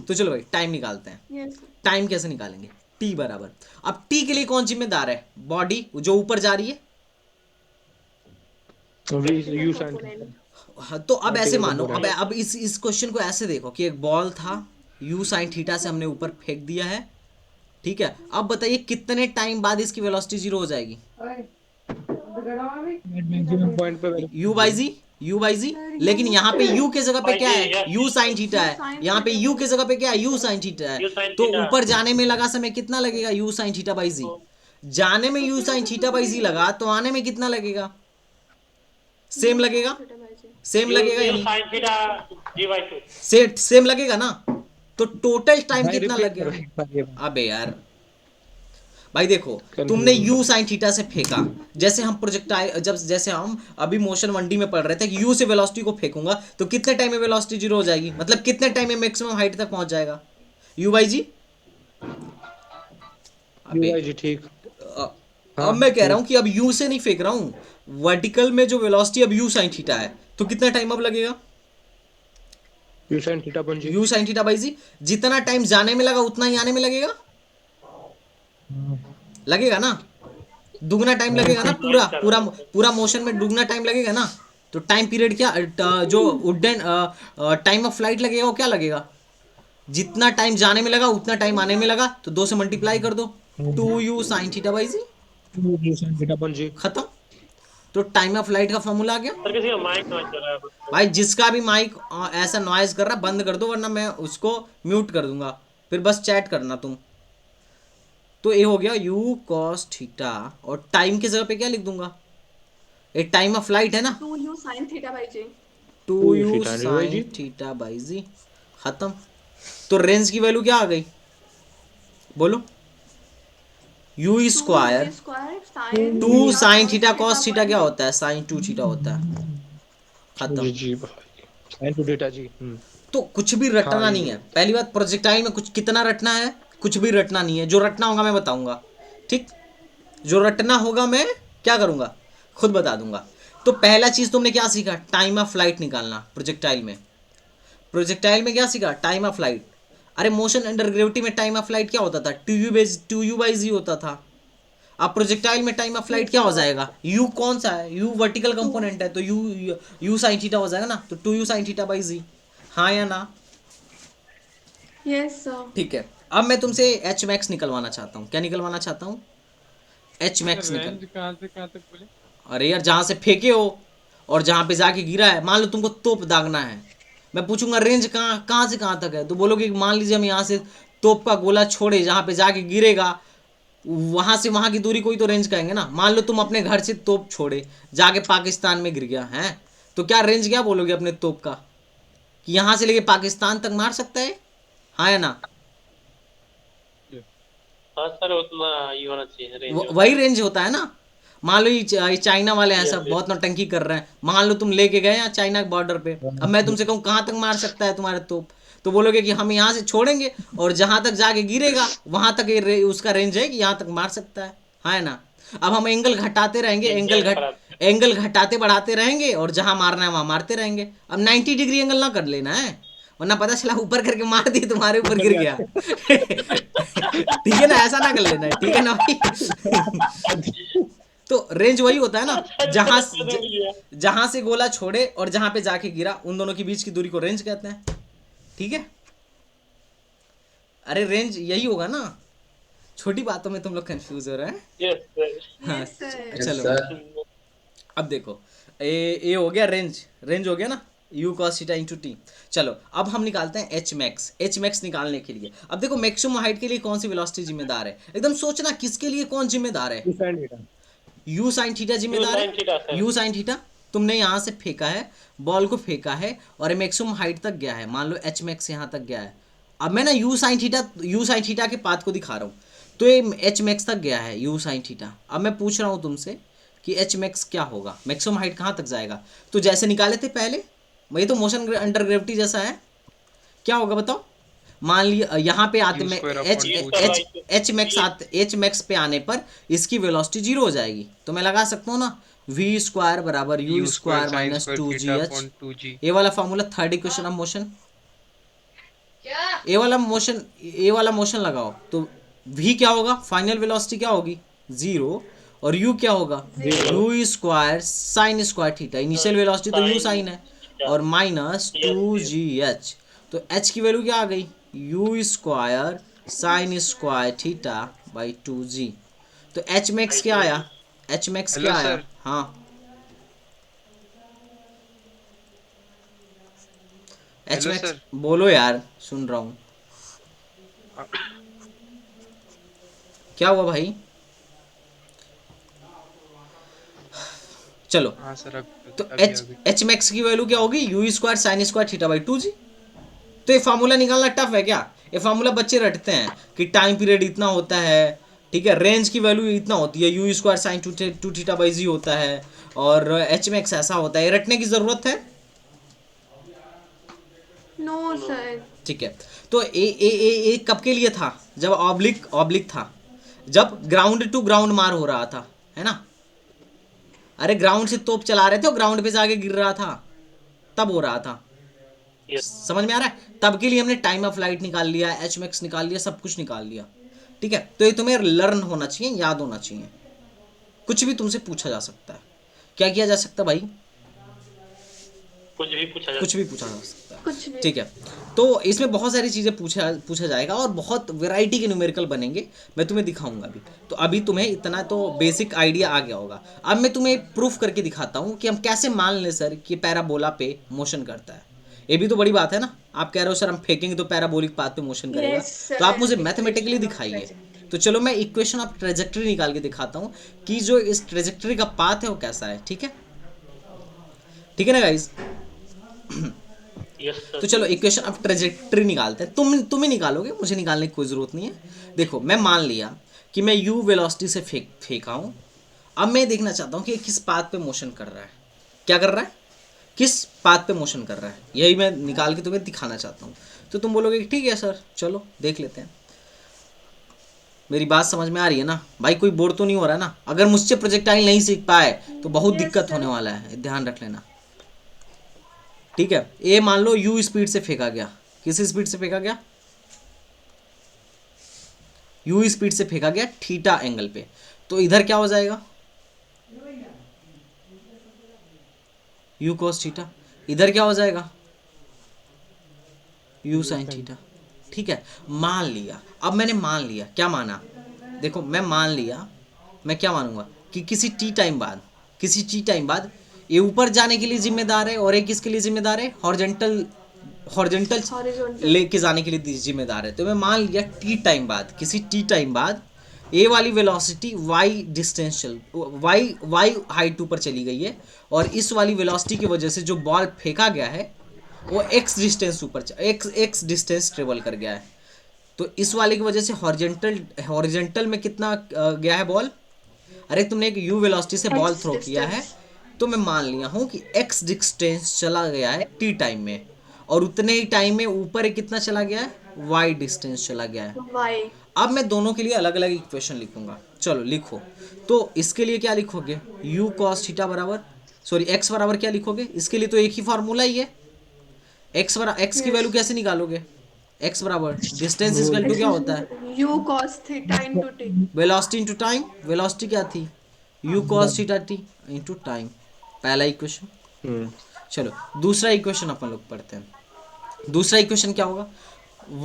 तो चलो भाई टाइम निकालते हैं। यस टाइम कैसे निकालेंगे? टी बराबर, अब टी के लिए कौन जिम्मेदार है? बॉडी जो ऊपर जा रही है। You sine theta. हाँ, तो अब ऐसे मानो, अब इस क्वेश्चन को ऐसे देखो कि एक बॉल था, यू साइन थीटा से हमने ऊपर फेंक दिया है। ठीक है, अब बताइए कितने टाइम बाद इसकी वेलोसिटी जीरो हो जाएगी? मैक्सिमम पॉइंट पे u by g, u by g. लेकिन यहाँ पे यू के जगह पे क्या है? यू साइन थीटा है। यहाँ पे यू के जगह पे क्या है? यू साइन थीटा है। U sin तो theta। ऊपर जाने में लगा समय कितना लगेगा? यू साइन थीटा बाई जी। जाने में यू साइन थीटा बाई जी लगा, तो आने में कितना लगेगा? सेम लगेगा, सेम लगेगा या यू नहीं? Sine theta g/2। सेम लगेगा ना? तो टोटल टाइम कितना लगेगा? अबे यार भाई देखो, तुमने u साइन थीटा से फेंका, जैसे हम प्रोजेक्टाइल, जैसे हम अभी मोशन 1D में पढ़ रहे थे कि u से वेलोसिटी को फेंकूंगा तो कितने टाइम में वेलोसिटी जीरो हो जाएगी, मतलब कितने टाइम में मैक्सिमम हाइट तक पहुंच जाएगा? u बाई जी। जी ठीक। अब मैं कह रहा हूं कि अब u से नहीं फेंक रहा हूं, वर्टिकल में जो वेलोसिटी अब u साइन थीटा है, तो कितना टाइम अब लगेगा? U sine theta upon g. u sine theta by g. जितना टाइम जाने में लगा उतना ही आने में लगेगा। लगेगा ना? दुगना टाइम लगेगा ना? पूरा पूरा पूरा मोशन में दुगना टाइम लगेगा ना? तो टाइम पीरियड क्या, जो उड्डयन टाइम ऑफ फ्लाइट लगेगा वो क्या लगेगा? जितना टाइम जाने में लगा उतना टाइम आने में लगा, तो 2 से मल्टीप्लाई कर दो, 2u sine theta by g. U sine theta upon g. खत्म। तो टाइम ऑफ फ्लाइट का फॉर्मूला आ गया सर किसी का माइक नॉइज कर रहा है। भाई। जिसका भी माइक ऐसा नॉइज कर रहा बंद कर दो, वरना मैं उसको म्यूट कर दूंगा, फिर बस चैट करना तुम। तो ये हो गया u cos थीटा, और टाइम की जगह पे क्या लिख दूंगा? ये टाइम ऑफ फ्लाइट है ना? 2u sin theta by g. 2u theta sine theta by g, खत्म। तो रेंज की वैल्यू क्या आ गई बोलो? u square square 2 sine theta cos theta क्या होता है? साइन 2 थीटा होता है, खत्म। जी भाई, साइन टू थीटा जी। तो कुछ भी रटना हाँ, नहीं है। पहली बात, प्रोजेक्टाइल में कुछ कितना रटना है? कुछ भी रटना नहीं है। जो रटना होगा मैं बताऊंगा, ठीक? जो रटना होगा मैं क्या करूंगा, खुद बता दूंगा। तो पहला चीज तुमने क्या सीखा? टाइम ऑफ फ्लाइट निकालना प्रोजेक्टाइल में। प्रोजेक्टाइल में क्या सीखा? Time of flight. अरे मोशन अंडर ग्रेविटी में टाइम ऑफ फ्लाइट क्या होता था? 2u/g होता था। अब प्रोजेक्टाइल में टाइम ऑफ फ्लाइट क्या हो जाएगा? u कौन सा है? u वर्टिकल कंपोनेंट है, तो u sin थीटा हो जाएगा ना, तो 2u sin theta by g. हाँ या ना? Yes sir. ठीक है। अब मैं तुमसे एच मैक्स निकलवाना चाहता हूँ। क्या निकलवाना चाहता हूँ? एच मैक्स निकल। रेंज कहाँ से कहाँ तक बोले? अरे यार, जहाँ से फेंके हो और जहाँ पे जाके गिरा है, मान लो तुमको तोप दागना है, मैं पूछूंगा रेंज कहाँ से कहाँ तक है, तो बोलोगे कि मान लीजिए हम यहाँ से तोप का गोला छोड़े, जहाँ पे जाके गिरेगा वहां से वहां की दूरी कोई तो रेंज कहेंगे ना। मान लो तुम अपने घर से तोप छोड़े, जाके पाकिस्तान में गिर गया है, तो क्या रेंज क्या बोलोगे अपने तोप का? कि यहाँ से लेके पाकिस्तान तक मार सकता है, हाँ या ना? हाँ सर, उतना ये होना चाहिए रेंज। वही रेंज होता है ना। मान लो ये चाइना वाले हैं सब बहुत नौटंकी कर रहे हैं, मान लो तुम लेके गए यहाँ चाइना के बॉर्डर पे, अब मैं तुमसे कहूँ कहाँ तक मार सकता है तुम्हारा तोप, तो बोलोगे कि हम यहाँ से छोड़ेंगे और जहां तक जाके गिरेगा वहां तक उसका रेंज है कि यहाँ तक मार सकता है, हाँ है ना? अब हम एंगल घटाते रहेंगे, एंगल घटाते बढ़ाते रहेंगे और जहां मारना है वहां मारते रहेंगे। अब 90 डिग्री एंगल ना कर लेना है, वरना पता चला ऊपर करके मार दिए, तुम्हारे ऊपर गिर गया। ठीक है ना, ऐसा ना कर लेना है, ठीक है ना भाई? तो रेंज वही होता है ना, जहां से गोला छोड़े और जहां पे जाके गिरा, उन दोनों के बीच की दूरी को रेंज कहते हैं, ठीक है? अरे रेंज यही होगा ना। छोटी बातों में तुम लोग कंफ्यूज हो रहे हैं। Yes sir. हाँ, चलो अब देखो, ए हो गया रेंज हो गया ना, u cos theta into T. चलो अब हम निकालते हैं एच मैक्स निकालने के लिए। अब देखो मैक्सिमम हाइट के लिए कौन सी वेलोसिटी जिम्मेदार है, एकदम सोचना किसके लिए कौन जिम्मेदार है? u sin थीटा जिम्मेदार है। u sin थीटा तुमने यहाँ से फेंका है, बॉल को फेंका है और मैक्सिमम हाइट तक गया है, मान लो एच मैक्स यहाँ तक गया है। अब मैं ना u sin थीटा के पाथ को दिखा रहा हूँ, तो ये एच मैक्स तक गया है u sin थीटा। अब मैं पूछ रहा हूँ तुमसे कि एच मैक्स क्या होगा, मैक्सिमम हाइट कहाँ तक जाएगा? तो जैसे निकाले थे पहले, ये तो मोशन अंडर ग्रेविटी जैसा है, क्या होगा बताओ? मान लिया यहाँ पे आते में एच मैक्स पे आने पर इसकी वेलोसिटी 0 हो जाएगी, तो मैं लगा सकता हूँ ना v स्क्वायर बराबर u स्क्वायर माइनस 2gh। ये वाला formula third equation of motion, A वाला मोशन लगाओ, तो v क्या होगा? फाइनल वेलोसिटी क्या होगी? 0। और u क्या होगा? u square sine square theta, initial velocity तो u साइन है, और माइनस 2gh। तो h की वैल्यू क्या आ गई? u square sine square theta by 2g। तो h मैक्स क्या आया? h मैक्स क्या आया? हाँ, h मैक्स बोलो यार, सुन रहा हूँ। क्या हुआ भाई? चलो हाँ सर, तो एच मैक्स की वैल्यू क्या होगी? u square sine square theta by 2g। तो ये फार्मूला निकालना टफ है क्या? ये फार्मूला बच्चे रटते हैं कि टाइम पीरियड इतना होता है, ठीक है, रेंज की वैल्यू इतना होती है, u square sine 2 theta by g होता है, और एच मैक्स ऐसा होता है। ये रटने की जरूरत है? No sir. ठीक है। तो ए कब के लिए था? जब ऑब्लिक था, जब ग्राउंड टू ग्राउंड मार हो रहा था, है ना? अरे ग्राउंड से तोप चला रहे थे और ग्राउंड पे जाके गिर रहा था, तब हो रहा था। समझ में आ रहा है? तब के लिए हमने टाइम ऑफ फ्लाइट निकाल लिया, एच मैक्स निकाल लिया, सब कुछ निकाल लिया, ठीक है? तो ये तुम्हें लर्न होना चाहिए, याद होना चाहिए। कुछ भी तुमसे पूछा जा सकता है। क्या किया जा सकता है भाई? कुछ भी पूछा जा सकता है, ठीक है? तो इसमें बहुत सारी चीज़ें पूछा जाएगा और बहुत वैरायटी के न्यूमेरिकल बनेंगे, मैं तुम्हें दिखाऊंगा अभी। तो अभी तुम्हें इतना तो बेसिक आइडिया आ गया होगा। अब मैं तुम्हें प्रूफ करके दिखाता हूँ कि हम कैसे मान लें सर कि पैराबोला पे मोशन करता है। ये भी तो बड़ी बात है ना। आप कह रहे हो सर हम फेंकेंगे तो पैराबोलिक पाथ पे मोशन करेगा, तो आप मुझे मैथमेटिकली दिखाइए। तो चलो मैं इक्वेशन ऑफ ट्रेजेक्टरी निकाल के दिखाता हूँ कि जो इस ट्रेजेक्टरी का पाथ है वो कैसा है, ठीक है? ठीक है ना गाइज? Yes sir. तो चलो इक्वेशन अब ट्रेजेक्ट्री निकालते हैं। तुम ही निकालोगे, मुझे निकालने की कोई ज़रूरत नहीं है। देखो मैं मान लिया कि मैं u वेलोसिटी से फेंका हूँ। अब मैं देखना चाहता हूँ कि ये किस पाथ पे मोशन कर रहा है। क्या कर रहा है? किस पाथ पे मोशन कर रहा है, यही मैं निकाल के तुम्हें दिखाना चाहता हूँ। तो तुम बोलोगे कि ठीक है सर, चलो देख लेते हैं। मेरी बात समझ में आ रही है ना भाई? कोई बोर तो नहीं हो रहा है ना? अगर मुझसे प्रोजेक्टाइल नहीं सीख पाए तो बहुत Yes, दिक्कत sir. होने वाला है, ध्यान रख लेना। ठीक है, ये मान लो u स्पीड से फेंका गया। किस स्पीड से फेंका गया? u स्पीड से फेंका गया थीटा एंगल पे। तो इधर क्या हो जाएगा? u cos theta. इधर क्या हो जाएगा? u sin theta. ठीक है, मान लिया। अब मैंने मान लिया, क्या माना? देखो मैं मान लिया, मैं क्या मानूंगा कि किसी टी टाइम बाद ये ऊपर जाने के लिए जिम्मेदार है और एक किसके लिए जिम्मेदार है? Horizontal Horizontal. लेके जाने के लिए जिम्मेदार है। तो मैं मान लिया टी टाइम बाद, किसी टी टाइम बाद ए वाली velocity Y distance Y height ऊपर चली गई है, और इस वाली वेलोसिटी की वजह से जो बॉल फेंका गया है वो x distance x distance travel कर गया है। तो इस वाले की वजह से हॉरिजॉन्टल में कितना गया है बॉल? अरे तुमने एक यू वेलोसिटी से बॉल X थ्रो किया है, तो मैं मान लिया हूँ कि एक्स डिस्टेंस चला गया है टी टाइम में, और उतने ही टाइम में ऊपर कितना चला गया है? वाई डिस्टेंस चला गया है। Y. अब मैं दोनों के लिए अलग अलग इक्वेशन लिखूंगा। चलो लिखो। तो इसके लिए क्या लिखोगे? u cos थीटा बराबर, सॉरी x बराबर क्या लिखोगे? इसके लिए तो एक ही फार्मूला ही है। x की वैल्यू कैसे निकालोगे? x बराबर डिस्टेंस इक्वल टू क्या होता है? U cos theta into T. Velocity into time. Velocity क्या थी? u cos theta t into time. पहला इक्वेशन। चलो दूसरा इक्वेशन अपन लोग पढ़ते हैं। दूसरा इक्वेशन क्या होगा?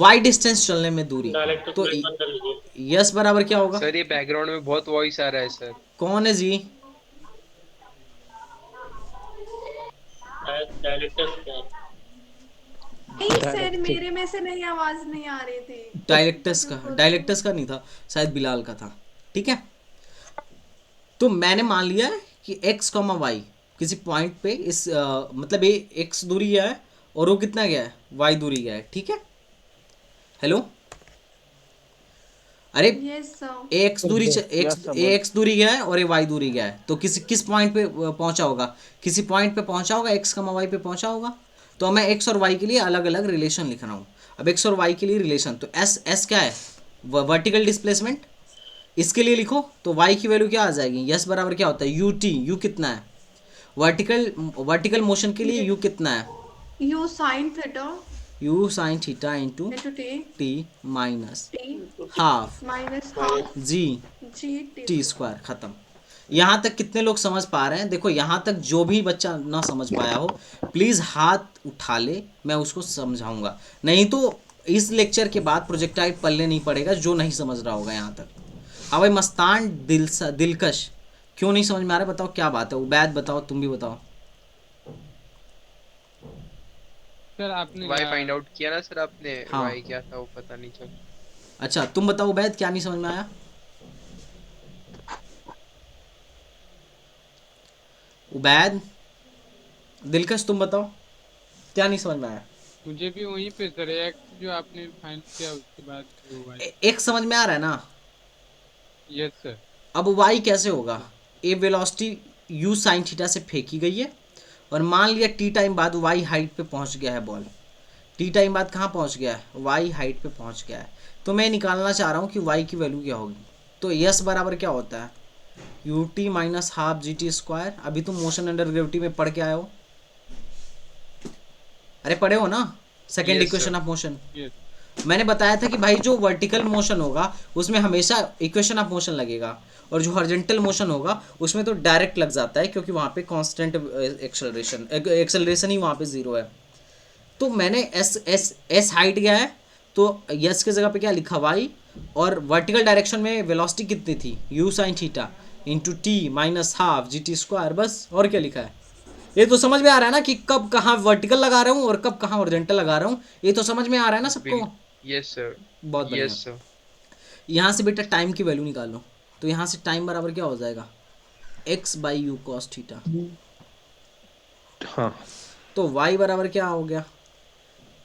y डिस्टेंस चलने में दूरी। डायरेक्ट तो बंद कर लीजिए यस बराबर क्या होगा? सर ये बैकग्राउंड में बहुत वॉइस आ रहा है सर। कौन है जी? डायरेक्टर्स क्या है? नहीं सर, मेरे में से नहीं, आवाज नहीं आ रही थी। डायलेक्टर्स का नहीं था, शायद बिलाल का था। ठीक है, तो मैंने मान लिया है कि x, y किसी पॉइंट पे इस मतलब ये x दूरी गया है और वो कितना गया है? y दूरी गया है। ठीक है, हेलो, अरे Yes sir. x दूरी गया है और ये y दूरी गया है, तो किस पॉइंट पे पहुंचा होगा? किसी पॉइंट पे पहुंचा होगा, x, y पे पहुंचा होगा। तो मैं x और y के लिए अलग अलग रिलेशन लिख रहा हूँ। अब x और y के लिए रिलेशन, तो s क्या है? Vertical displacement. इसके लिए लिखो तो y की वैल्यू क्या आ जाएगी? यस बराबर क्या होता है? u कितना है? वर्टिकल मोशन के लिए u कितना है? U sin theta u sin theta into into T. t minus T half minus half g G T. T square. खत्म। यहाँ तक कितने लोग समझ पा रहे हैं? देखो यहाँ तक जो भी बच्चा ना समझ पाया हो प्लीज़ हाथ उठा ले, मैं उसको समझाऊंगा। नहीं तो इस लेक्चर के बाद प्रोजेक्टाइल पढ़ने नहीं पड़ेगा जो नहीं समझ रहा होगा यहाँ तक। हाँ भाई मस्तान दिलकश, क्यों नहीं समझ में आ रहा है? बताओ क्या बात है। उबैद बताओ, तुम भी बताओ। सर आपने वाई फाइंड आउट किया ना सर आपने? हाँ। वाई क्या था वो पता नहीं चला। अच्छा तुम बताओ उबैद, क्या नहीं समझ में आया? उबैद, दिलकश तुम बताओ, क्या नहीं समझ में आया? मुझे भी वहीं पे सर एक जो आपने फाइंड किया उसके बाद वो हुआ। एक समझ में आ रहा है ना? Yes sir. अब y कैसे होगा? ए वेलोसिटी u sin थीटा से फेंकी गई है और मान लिया टी टाइम बाद y हाइट पे पहुंच गया है बॉल। टी टाइम बाद कहाँ पहुंच गया है? y हाइट पे पहुंच गया है। तो मैं निकालना चाह रहा हूँ कि y की वैल्यू क्या होगी। तो यस बराबर क्या होता है? ut minus half G T square. अभी तुम मोशन अंडर ग्रेविटी में पढ़ के आए हो, अरे पढ़े हो ना? Second Yes, equation sir. Of motion. Yes मैंने बताया था कि भाई जो वर्टिकल मोशन होगा उसमें हमेशा इक्वेशन ऑफ मोशन लगेगा, और जो हॉरिजॉन्टल मोशन होगा उसमें तो डायरेक्ट लग जाता है, क्योंकि वहाँ पे कांस्टेंट एक्सेलरेशन ही वहाँ पे जीरो है। तो मैंने एस हाइट गया है, तो यस की जगह पे क्या लिखा? वाई, और वर्टिकल डायरेक्शन में वेलोसिटी कितनी थी? You sine theta into T minus half G T square. बस, और क्या लिखा है? ये तो समझ में आ रहा है ना कि कब कहाँ वर्टिकल लगा रहा हूँ और कब कहाँ हॉरिजॉन्टल लगा रहा हूँ? ये तो समझ में आ रहा है ना सबको? Yes sir. बहुत बढ़िया। Yes sir. यहाँ से बेटा टाइम की वैल्यू निकालो, तो यहाँ से टाइम बराबर क्या हो जाएगा? x by you cos theta. हाँ तो y बराबर क्या हो गया,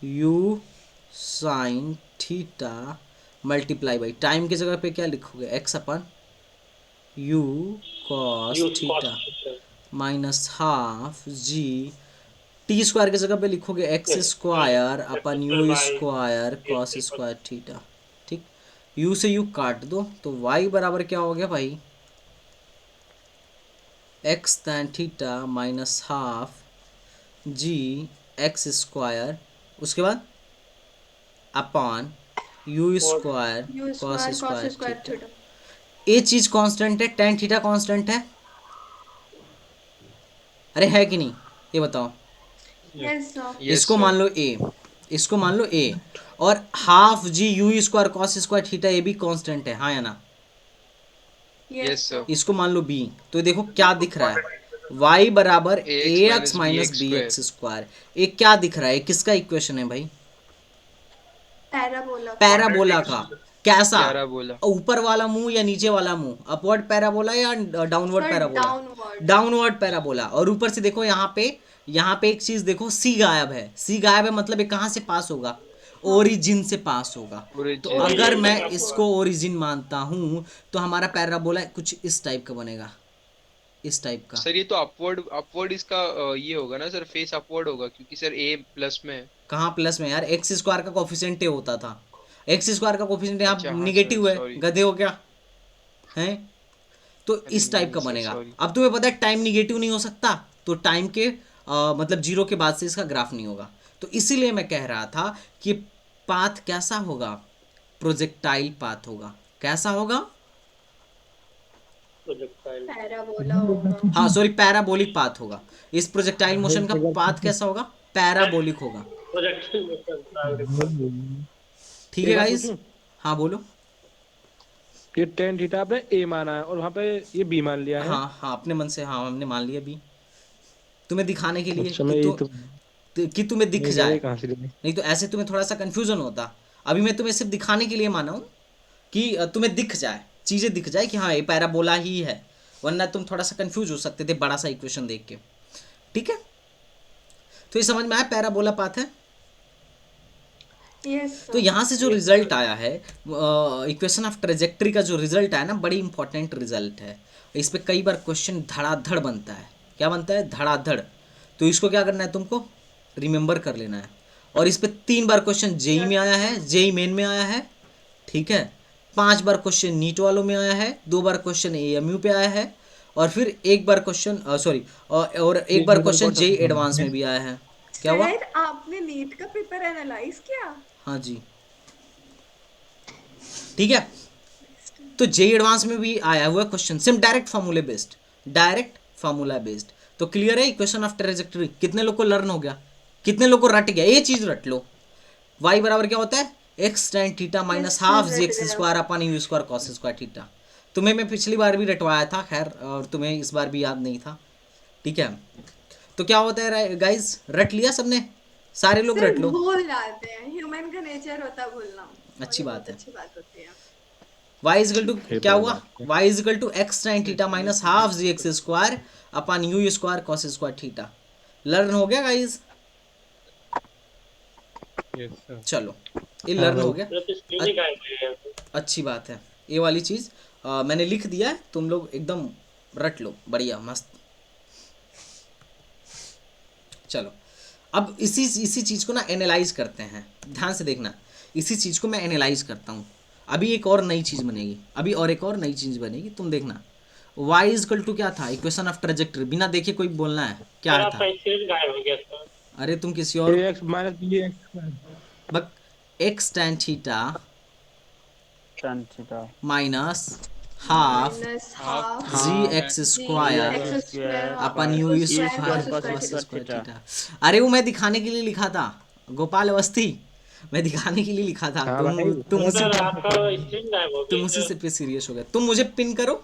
u sine theta multiply by time की जगह पे क्या लिखोगे, x अपन u cos theta minus half g, T square की जगह पे लिखोगे x square upon U square cos square theta. ठीक, u से u काट दो तो y बराबर क्या हो गया भाई, x tan theta minus half g x square, उसके बाद upon U square you cos square square cos square theta. Theta. ये चीज कांस्टेंट है, tan थीटा कांस्टेंट है, अरे है कि नहीं ये बताओ। Yes sir. Yes, इसको sir. मान लो a, इसको मान लो a, और half G you square cos square theta ये भी कांस्टेंट है, हाँ या ना। Yes, sir. इसको मान लो b, तो देखो क्या दिख रहा है, y बराबर AX ax minus BX B X square. ये क्या दिख रहा है, किसका इक्वेशन है भाई, पैराबोला। पैराबोला का। कैसा, पैराबोला। ऊपर वाला मुंह या नीचे वाला मुंह, अपवर्ड पैराबोला या downward sir parabola, downward. Downward parabola. और ऊपर से देखो यहाँ पे एक चीज देखो, सी गायब है, सी गायब है मतलब ये कहाँ से पास होगा, ओरिजिन से पास होगा। तो Origin. अगर मैं इसको ओरिजिन मानता हूँ तो हमारा पैराबोला कुछ इस टाइप का बनेगा, इस टाइप का। सर ये तो अपवर्ड इसका ये होगा ना सर, फेस अपवर्ड होगा क्योंकि सर ए प्लस में है। कहाँ प्लस में यार, एक्स स्क्वायर का कोफिशिएंट ये होता था, एक्स स्क्वायर का कोफिशिएंट यहाँ अच्छा, हाँ, निगेटिव है, sorry. गधे हो क्या है। तो अरे इस टाइप का नहीं, sir, बनेगा। sorry. अब तुम्हें पता है टाइम निगेटिव नहीं हो सकता, तो टाइम के मतलब जीरो के बाद से इसका ग्राफ नहीं होगा। तो इसीलिए मैं कह रहा था कि पाथ कैसा होगा, प्रोजेक्टाइल पाथ होगा। कैसा होगा, प्रोजेक्टाइल पैराबोला होगा। हाँ सॉरी पैराबोलिक पाथ होगा। इस प्रोजेक्टाइल मोशन का पाथ कैसा होगा, पैराबोलिक होगा। प्रोजेक्टाइल ठीक है गाइस, हाँ बोलो। ये tan थीटा आपने a माना है और वहाँ पे ये b मान लिया है। हाँ हाँ अपने मन से, हाँ हमने मान लिया भी, तुम्हें दिखाने के लिए अच्छा, कि, मैं ये कि तुम्हें दिख नहीं जाए, कहाँ से लेंगे? नहीं तो ऐसे तुम्हें थोड़ा सा कंफ्यूजन होता। अभी मैं तुम्हें सिर्फ दिखाने के लिए माना हूँ कि तुम्हें दिख जाए, चीज़ें दिख जाए कि हाँ ये पैराबोला ही है, वरना तुम थोड़ा सा कंफ्यूज हो सकते थे बड़ा सा इक्वेशन देख के। ठीक है, तो ये समझ में आया पैराबोला पाथ है। यस तो यहाँ से जो रिजल्ट आया है, इक्वेशन ऑफ ट्रेजेक्ट्री का जो रिजल्ट आया ना, बड़ी इंपॉर्टेंट रिजल्ट है। इस पे कई बार क्वेश्चन धड़ाधड़ बनता है। क्या बनता है, धड़ाधड़। तो इसको क्या करना है, तुमको रिमेंबर कर लेना है। और इस पे 3 बार क्वेश्चन जेई में आया है, जेई मेन में आया है, ठीक है। 5 बार क्वेश्चन नीट वालों में आया है, 2 बार क्वेश्चन एएमयू पे आया है, और फिर 1 बार क्वेश्चन और 1 बार क्वेश्चन जेई एडवांस में भी आया है। क्या हुआ, सर आपने नीट का पेपर एनालाइज किया? हाँ जी, ठीक है। तो जेई एडवांस में भी आया हुआ क्वेश्चन, सिर्फ direct formula based, direct formula based. तो क्लियर है इक्वेशन ऑफ ट्रेजेक्टरी। कितने लोग को लर्न हो गया, कितने लोग को रट गया, ये चीज रट लो। y बराबर क्या होता है, X tan theta minus half जी X square upon U square cos square theta. तुम्हें मैं पिछली बार भी रटवाया था, खैर, और तुम्हें इस बार भी याद नहीं था। ठीक है, तो क्या होता है गाइज, रट लिया सबने, सारे लोग रट लो। भूल जाते हैं, ह्यूमन का नेचर होता है भूलना। अच्छी बात है। अच्छी बात होती है। y इजकल टू क्या हुआ, y is equal to X tan theta minus half ji X square upon U square cos square theta. Learn हो गया गाइज, यस सर। चलो ये लर्न हो गया, स्क्रीन गायब हो गया। अच्छी बात है। ये वाली चीज़ मैंने लिख दिया है, तुम लोग एकदम रट लो, बढ़िया मस्त। चलो अब इसी चीज़ को ना एनालाइज करते हैं, ध्यान से देखना। इसी चीज़ को मैं एनालाइज करता हूँ। अभी एक और नई चीज़ बनेगी, अभी और एक और नई चीज़ बनेगी, तुम देखना। y इजकल टू क्या था, इक्वेशन ऑफ ट्रेजेक्टरी, बिना देखे कोई बोलना है क्या था। स्क्रीन गायब हो गया सर। अरे तुम किसी और ax माइनस बी एक्स बक X tan theta tan theta minus half minus half जी X square X square upon U square theta. अरे वो मैं दिखाने के लिए लिखा था, गोपाल अवस्थी, मैं दिखाने के लिए लिखा था। तुम सर आपका स्क्रीन गायब हो तुम गया। उसी से पे सीरियस हो गए। तुम मुझे पिन करो,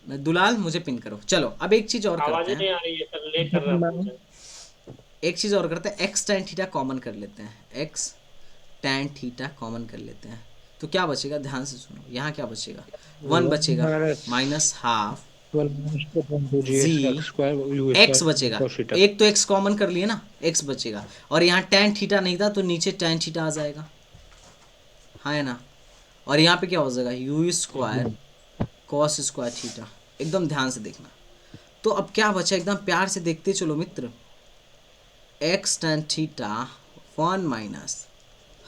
मैं दुलाल, मुझे पिन करो। चलो अब एक चीज और आवाज करते नहीं हैं, आ रही है सर, लेट कर रहा हूं। एक चीज और करते हैं, एक्स tan थीटा कॉमन कर लेते हैं, एक्स tan थीटा कॉमन कर लेते हैं। तो क्या बचेगा, ध्यान से सुनो, यहाँ क्या बचेगा, 1 बचेगा माइनस हाफ जी एक्स बचेगा, एक तो एक्स कॉमन कर लिए ना, एक्स बचेगा, और यहाँ tan थीटा नहीं था तो नीचे tan थीटा आ जाएगा, हाँ है ना। और यहाँ पे क्या हो जाएगा, you square cos square theta. एकदम ध्यान से देखना। तो अब क्या बचा, एकदम प्यार से देखते चलो मित्र, x tan theta 1 minus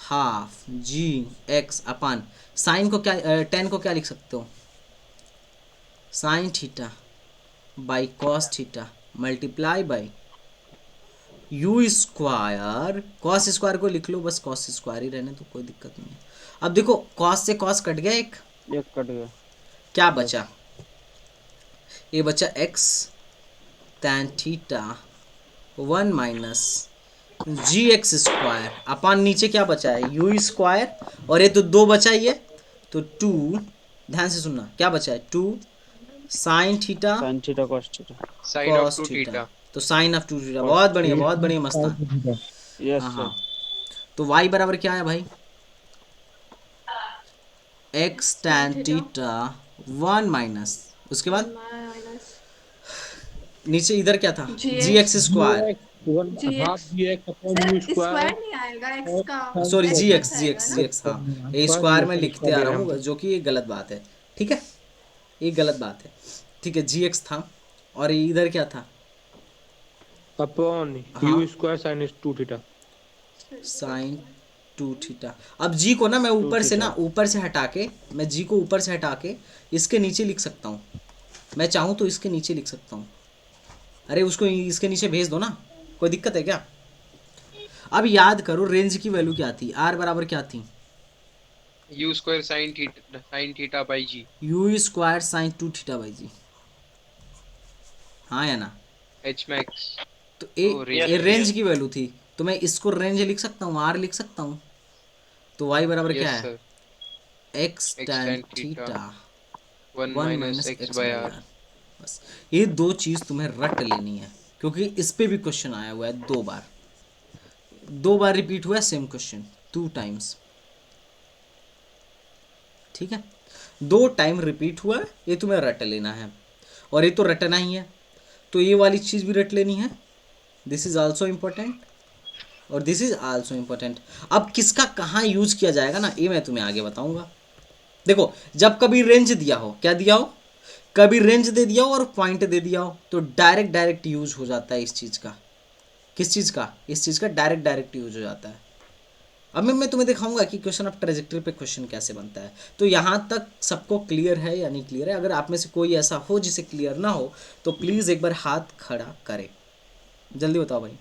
half जी एक्स अपन साइन को क्या tan को क्या लिख सकते हो, sine theta by cos theta multiply by u square, cos square को लिख लो, बस कॉस स्क्वायर ही रहने तो कोई दिक्कत नहीं है। अब देखो कॉस से कॉस कट गया, एक कट गया, क्या बचा, ये बचा एक्स tan थीटा 1 माइनस जी एक्स स्क्वायर अपन नीचे क्या बचा है यू स्क्वायर, और ये तो 2 बचा ही है तो 2, ध्यान से सुनना क्या बचा है 2 sine theta cos theta, sine of 2 theta, तो साइन ऑफ 2 थीटा। बहुत बढ़िया मस्तान। यस हाँ सर। तो y बराबर क्या है भाई, x tan थीटा 1 माइनस, उसके बाद माइनस नीचे इधर क्या था GX जी एक्स स्क्वायर, स्क्वायर नहीं आएगा एक्स का, सॉरी जी एक्स एक्स आएगा ना। हाँ, ये स्क्वायर में लिखते आ रहा हूँ जो कि ये गलत बात है, ठीक है, ये गलत बात है, ठीक है। जी एक्स था और ये इधर क्या था अपॉन हाँ। U square sine 2 theta, sine 2 theta. अब जी को ना मैं ऊपर से ना ऊपर से हटा के, मैं जी को ऊपर से हटा के इसके नीचे लिख सकता हूँ, मैं चाहूँ तो इसके नीचे लिख सकता हूँ। अरे उसको इसके नीचे भेज दो ना, कोई दिक्कत है क्या। अब याद करो रेंज की वैल्यू क्या थी, आर बराबर क्या थी, u square sine theta by g, you square sine 2 theta by g, हाँ या ना। H max. तो range ये रेंज की वैल्यू थी, तो मैं इसको रेंज लिख सकता हूँ, आर लिख सकता हूँ। तो y बराबर क्या है X tan theta 1 minus X by R. बस ये 2 चीज़ तुम्हें रट लेनी है, क्योंकि इस पे भी क्वेश्चन आया हुआ है 2 बार रिपीट हुआ है सेम क्वेश्चन 2 टाइम्स, ठीक है, 2 टाइम रिपीट हुआ है, ये तुम्हें रट लेना है, और ये तो रटना ही है, तो ये वाली चीज़ भी रट लेनी है, दिस इज आल्सो इम्पोर्टेंट और दिस इज आल्सो इम्पोर्टेंट। अब किसका कहाँ यूज किया जाएगा ना, ये मैं तुम्हें आगे बताऊंगा। देखो जब कभी रेंज दिया हो, क्या दिया हो, कभी रेंज दे दिया हो और पॉइंट दे दिया हो, तो डायरेक्ट यूज हो जाता है इस चीज़ का, किस चीज़ का, इस चीज़ का डायरेक्ट यूज हो जाता है। अब मैं तुम्हें दिखाऊंगा कि क्वेश्चन ऑफ ट्रेजेक्टरी पे क्वेश्चन कैसे बनता है। तो यहाँ तक सबको क्लियर है या नहीं क्लियर है, अगर आप में से कोई ऐसा हो जिसे क्लियर ना हो तो प्लीज़ एक बार हाथ खड़ा करे, जल्दी बताओ भाई।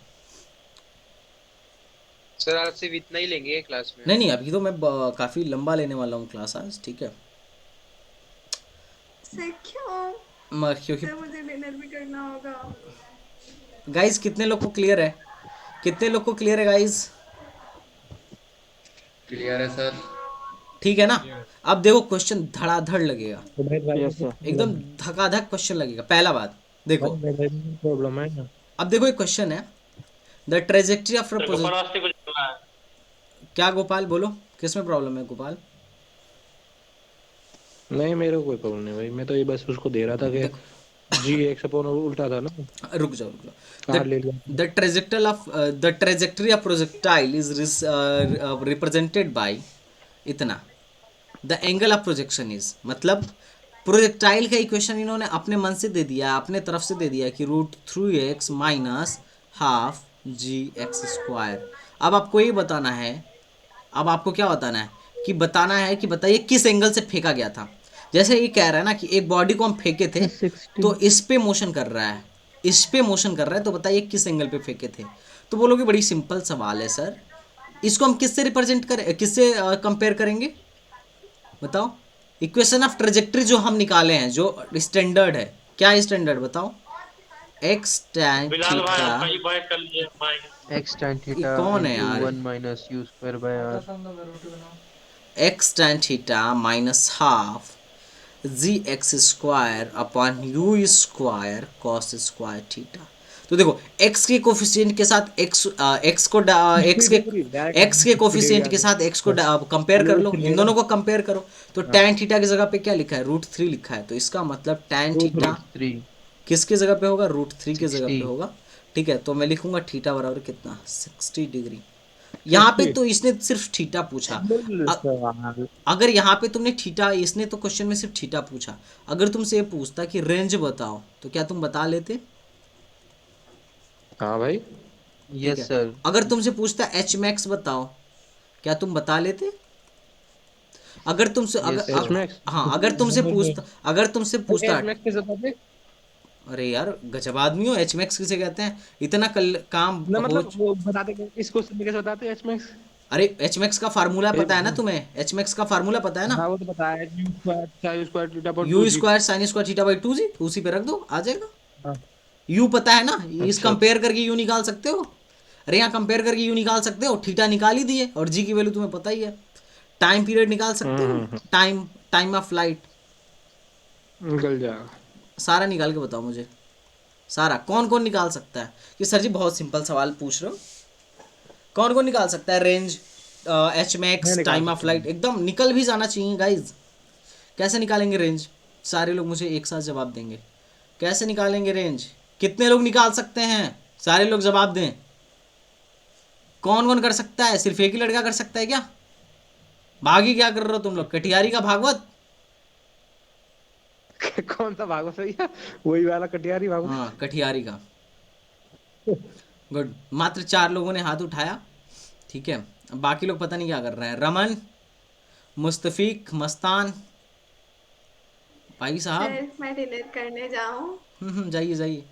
सर आज सिर्फ इतना ही लेंगे क्लास में? नहीं अभी तो मैं काफ़ी लंबा लेने वाला हूँ क्लास आज, ठीक है। क्योंकि मुझे डिनर भी करना होगा। गाइस कितने लोग को क्लियर है, कितने लोग को क्लियर है गाइस, क्लियर है सर। ठीक है ना। अब देखो क्वेश्चन धड़ाधड़ लगेगा, यस सर। एकदम धकाधक क्वेश्चन लगेगा। पहला बात देखो, प्रॉब्लम है ना। अब देखो एक क्वेश्चन है, द ट्रेजेक्टरी ऑफ क्या गोपाल बोलो, किस में प्रॉब्लम है गोपाल। नहीं मेरे को कोई प्रॉब्लम नहीं भाई, मैं तो ये बस उसको दे रहा था कि जी एक्स अपॉन उल्टा था ना। रुक जाओ the trajectory of projectile is represented by इतना, the angle of projection is, मतलब प्रोजेक्टाइल का इक्वेशन इन्होंने अपने मन से दे दिया, अपने तरफ से दे दिया कि √3x माइनस हाफ जी एक्स स्क्वायर। अब आपको ये बताना है, अब आपको क्या बताना है कि बताना है कि बताइए किस एंगल से फेंका गया था। जैसे ये कह रहा है ना कि एक बॉडी को हम फेंके थे तो इस पे मोशन कर रहा है, इस पे मोशन कर रहा है, तो बताइए किस एंगल पे फेंके थे। तो बोलोगे बड़ी सिंपल सवाल है सर, इसको हम किससे रिप्रेजेंट करें, किससे कंपेयर करेंगे बताओ। इक्वेशन ऑफ ट्रेजेक्टरी जो हम निकाले हैं, जो स्टैंडर्ड है, क्या है स्टैंडर्ड बताओ, X tan theta, X tan theta कौन है यार, 1 minus U square by R, X tan theta minus half ji X square upon U square cos square theta. तो देखो x के कोफिशिएंट के साथ x के कोफिशिएंट के साथ x को कंपेयर कर लो, इन दोनों को कंपेयर करो। तो tan थीटा की जगह पे क्या लिखा है, √3 लिखा है, तो इसका मतलब tan थीटा 3 किसके जगह पे होगा, √3 के जगह पे 60 होगा। ठीक है, तो मैं लिखूंगा थीटा बराबर कितना, 60 डिग्री। यहाँ पे तो इसने सिर्फ थीटा पूछा, अगर यहाँ पे तुमने थीटा, इसने तो क्वेश्चन में सिर्फ थीटा पूछा, अगर तुमसे ये पूछता कि रेंज बताओ तो क्या तुम बता लेते? हाँ भाई, ठीक यस है। सर। अगर तुमसे पूछता एच मैक्स बताओ, क्या तुम बता लेते? अगर तुमसे H-max? हाँ, अगर तुमसे पूछता अरे यार गजब आदमी हो, एच मैक्स किसे कहते हैं, इतना काम ना हो। मतलब वो बताते, इस क्वेश्चन में कैसे बताते हैं H-max? अरे एच मैक्स का फार्मूला पता है ना तुम्हें, एच मैक्स का फार्मूला पता है ना, हाँ वो तो पता है, U square sin square theta पर u 2g। Square sine square theta by 2g, उसी पे रख दो आ जाएगा। हाँ, यू पता है ना, इस अच्छा कंपेयर करके यू निकाल सकते हो। अरे यहाँ कंपेयर करके यू निकाल सकते हो, थीटा निकाल ही दिए, और जी की वैल्यू तुम्हें पता ही है। टाइम पीरियड निकाल सकते हो, टाइम ऑफ फ्लाइट, निकल जाएगा। सारा निकाल के बताओ मुझे, सारा। कौन कौन निकाल सकता है? कि सर जी बहुत सिंपल सवाल पूछ रहे हो, कौन कौन निकाल सकता है रेंज, एच मैं मैक्स, निकाल टाइम ऑफ सकता हूँ। फ्लाइट, एकदम निकल भी जाना चाहिए गाइज। कैसे निकालेंगे रेंज? सारे लोग मुझे एक साथ जवाब देंगे, कैसे निकालेंगे रेंज? कितने लोग निकाल सकते हैं? सारे लोग जवाब दें। कौन कौन कर सकता है? सिर्फ एक ही लड़का कर सकता है क्या? भागी क्या कर रहे हो तुम लोग, कटियारी का भागवत? कौन सा भागवत भैया? वही वाला कटियारी भागवत। हाँ कटियारी का। गुड, मात्र 4 लोगों ने हाथ उठाया। ठीक है, अब बाकी लोग पता नहीं क्या कर रहे हैं। रमन, मुस्तफीक, मस्तान, भाई साहब। सर मैं डिनर करने जाऊं? जाइए जाइए,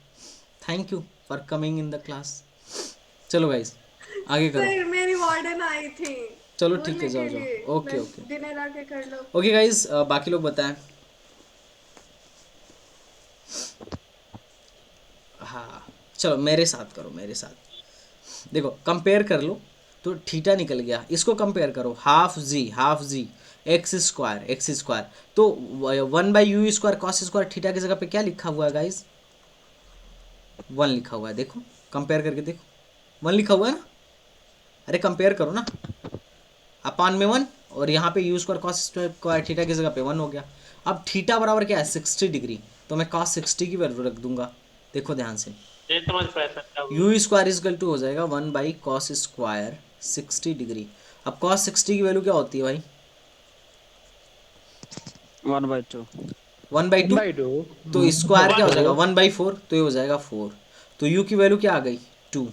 thank you for coming in the class. चलो गाइस आगे करो। सर मेरी वार्डन आई थी चलो ठीक है, बोलने जाओ के लिए, जाओ, ओके मैं ओके डिनर आके कर लो। ओके गाइस, बाकी लोग बताएं। हाँ चलो मेरे साथ करो, मेरे साथ देखो, कंपेयर कर लो। तो थीटा निकल गया, इसको कंपेयर करो, हाफ जी एक्स स्क्वायर। तो 1/u² कॉस स्क्वायर थीटा की जगह पे क्या लिखा हुआ है गाइज? 1 लिखा हुआ है, देखो कंपेयर करके देखो, 1 लिखा हुआ है ना। अरे कंपेयर करो ना, अपान में 1, और यहाँ पे u² कॉस स्क्वायर थीटा की जगह पे 1 हो गया। अब थीटा बराबर क्या है, 60 डिग्री, तो मैं कॉस 60 की वैल्यू रख दूंगा। देखो ध्यान से, ये समझ पाया सर क्या हुआ? u² हो जाएगा 1/cos स्क्वायर 60 डिग्री। अब cos 60 की वैल्यू क्या होती है भाई? 1/2। 1/2। 1/2। तो स्क्वायर क्या हो जाएगा, 1/4। 1/4, तो ये हो जाएगा 4। तो u की वैल्यू क्या आ गई, 2।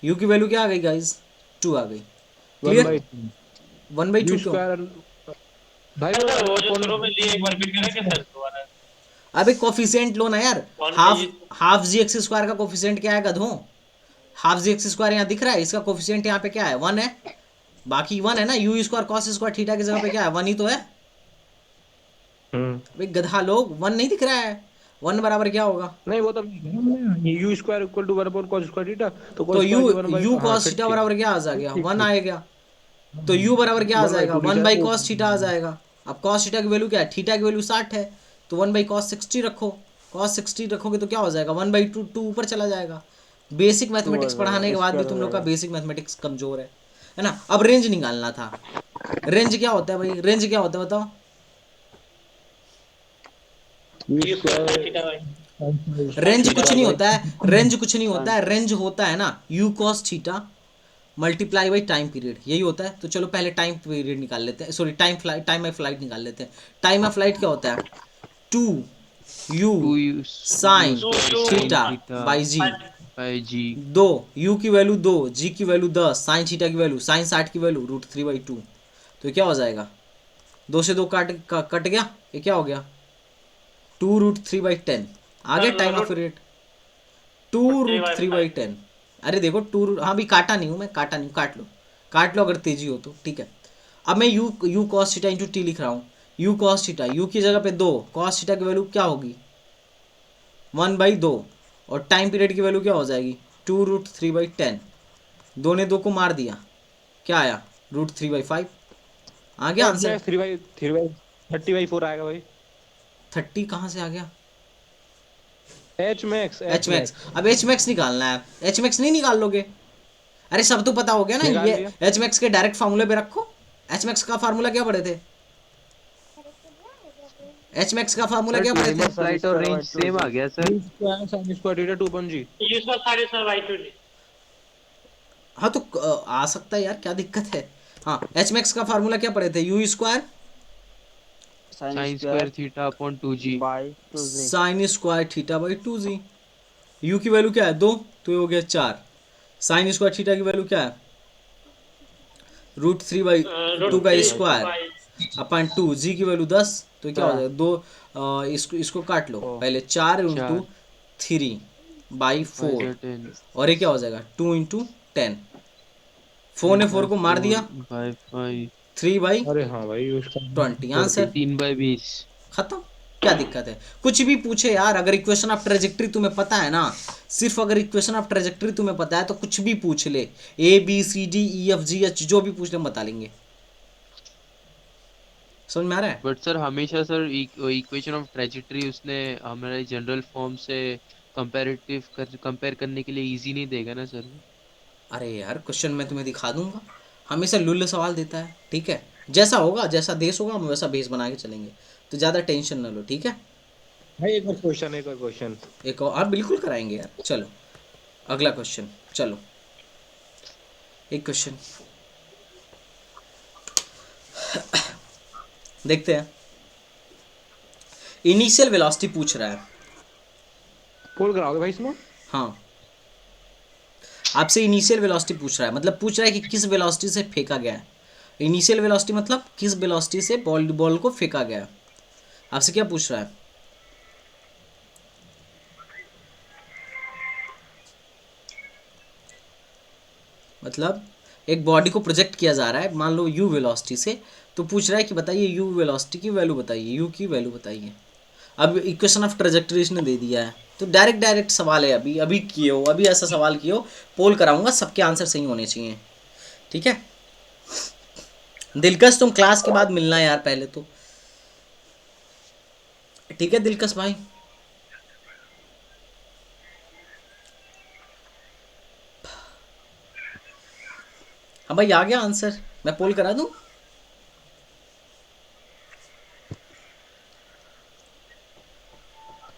u की वैल्यू क्या आ गई गाइज, 2 आ गई। क्लियर? 1/2 1/2 यू क्यों? स्क्वायर भाई, सर वो जो शुरू में लिए एक बार रिपीट करें क्या सर दोबारा? अबे कोफिशिएंट लो ना यार, कौन हाफ भाई? हाफ जी एक्स स्क्वायर का कोफिशिएंट क्या है गधों? हाफ जी एक्स स्क्वायर यहाँ दिख रहा है, इसका कोफिशिएंट यहाँ पे क्या है, 1 है। बाकी 1 है ना, u² कॉस स्क्वायर थीटा की जगह पे क्या है, 1 ही तो है। भाई गधा लोग, 1 नहीं दिख रहा है, 1 बराबर क्या होगा? नहीं वो तो U square equal to 1/cos square theta, तो तो cos स्क्वायर की 1/, यू हाँ कॉस फिर थीटा ठीक बराबर क्या आ गया, ठीक 1 ठीक आएगा। तो u बराबर क्या आ जाएगा, 1/2 1 थीटा बाई तो कॉस थीटा आ जाएगा। अब कॉस थीटा की वैल्यू क्या है, थीटा की वैल्यू 60 है, तो 1/cos 60 रखो। cos 60 रखोगे तो क्या हो जाएगा, 1/2, 2 ऊपर चला जाएगा। बेसिक 2 आ मैथमेटिक्स पढ़ाने के जाएगा, बाद भी स्क्वायर हो तुम लोग का जाएगा। बेसिक मैथमेटिक्स कमजोर है ना। अब रेंज निकालना था। रेंज क्या होता है भाई, रेंज क्या होता है बताओ? U square theta by range theta कुछ बाई नहीं 2। होता है, रेंज कुछ नहीं होता है, रेंज होता है ना u cos theta multiply by time period, यही होता है। तो चलो पहले टाइम पीरियड निकाल लेते हैं, सॉरी टाइम ऑफ फ्लाइट निकाल लेते हैं। टाइम ऑफ फ्लाइट क्या होता है, 2u 2 u sine square sin theta theta by g. By g. 2 u की वैल्यू 2, g की वैल्यू 10, साइन थीटा की वैल्यू, साइन 60 की वैल्यू √3/2। तो क्या हो जाएगा, 2 से 2 कट गया, ये क्या हो गया, 2√3/10 आ गया टाइम ऑफ पीरियड, 2√3/10। अरे देखो 2, हाँ भी काटा नहीं हूँ मैं, काटा नहीं, काट लो अगर तेजी हो तो, ठीक है। अब मैं u cos theta into T लिख रहा हूँ। u cos थीटा, u की जगह पे 2, cos थीटा की वैल्यू क्या होगी, 1/2, और टाइम पीरियड की वैल्यू क्या हो जाएगी, 2√3/10। 2 ने 2 को मार दिया, क्या आया, √3/5 आ गया आंसर। 3/30/4 आएगा भाई। 30 कहाँ से आ गया? H max H max. अब एच मैक्स निकालना है, एच मैक्स नहीं निकाल लोगे? अरे सब तो पता हो गया ना, निकाल ये लिया। एच मैक्स के डायरेक्ट फार्मूले पे रखो। एच मैक्स का फार्मूला क्या पढ़े थे? एच मैक्स का फार्मूला सर क्या पढ़े थे? टाइमर फ्लाइट और रेंज सेम आ गया sir. sin square theta 2.g। Use का सारे सर वाई टू डी। हाँ तो आ सकता है यार, क्या दिक्कत है। हाँ एच मैक्स का फार्मूला क्या पढ़े थे? U square sine sine square square theta upon 2g। By 2z। Sine square theta by 2g। U की वैल्यू क्या है? 2, तो ये हो गया 4। साइन स्क्वायर थीटा की वैल्यू क्या है? √3/2 का स्क्वायर अपन 2। जी की वैल्यू 10, तो क्या हो जाएगा? 2 इसको काट लो पहले। 4 इंटू 3/4 और ये क्या हो जाएगा? 2 इंटू 10। 4 ने 4 को मार दिया, 3/20। अरे हाँ भाई उसका आंसर 3/20। खत्म। क्या दिक्कत है? कुछ भी पूछे यार, अगर इक्वेशन ऑफ ट्रेजेक्टरी तुम्हें पता है ना, सिर्फ अगर इक्वेशन ऑफ ट्रेजेक्टरी तुम्हें पता है तो कुछ भी पूछ ले, ABCDEFGH जो भी पूछ ले हम बता लेंगे। समझ में आ रहा है? बट सर हमेशा सर इक्वेशन ऑफ ट्रेजेक्टरी उसने हमारे जनरल फॉर्म से कंपेयर करने के लिए इजी नहीं देगा ना सर। अरे यार क्वेश्चन मैं तुम्हें दिखा दूंगा, हमेशा लुल्ल सवाल देता है। ठीक है, जैसा होगा, जैसा देश होगा हम वैसा बेस बना के चलेंगे, तो ज़्यादा टेंशन ना लो। ठीक है, भाई एक और क्वेश्चन। एक और, हाँ बिल्कुल कराएंगे यार। चलो अगला क्वेश्चन। चलो एक क्वेश्चन देखते हैं। इनिशियल वेलोसिटी पूछ रहा है। पोल कराओगे भाई इसमें? हाँ, आपसे इनिशियल वेलोसिटी पूछ रहा है, मतलब पूछ रहा है कि किस वेलोसिटी से फेंका गया है। इनिशियल वेलोसिटी मतलब किस वेलोसिटी से बॉल को फेंका गया है। आपसे क्या पूछ रहा है? मतलब एक बॉडी को प्रोजेक्ट किया जा रहा है, मान लो u वेलोसिटी से, तो पूछ रहा है कि बताइए u वेलोसिटी की वैल्यू बताइए, u की वैल्यू बताइए। अब इक्वेशन ऑफ ट्रेजेक्टरी इसने दे दिया है, तो डायरेक्ट सवाल है। अभी किए हो, अभी ऐसा सवाल किए हो, पोल कराऊंगा, सबके आंसर सही होने चाहिए। ठीक है दिलकश, तुम क्लास के बाद मिलना यार पहले तो। ठीक है दिलकश भाई। हाँ भाई आ गया आंसर, मैं पोल करा दूं?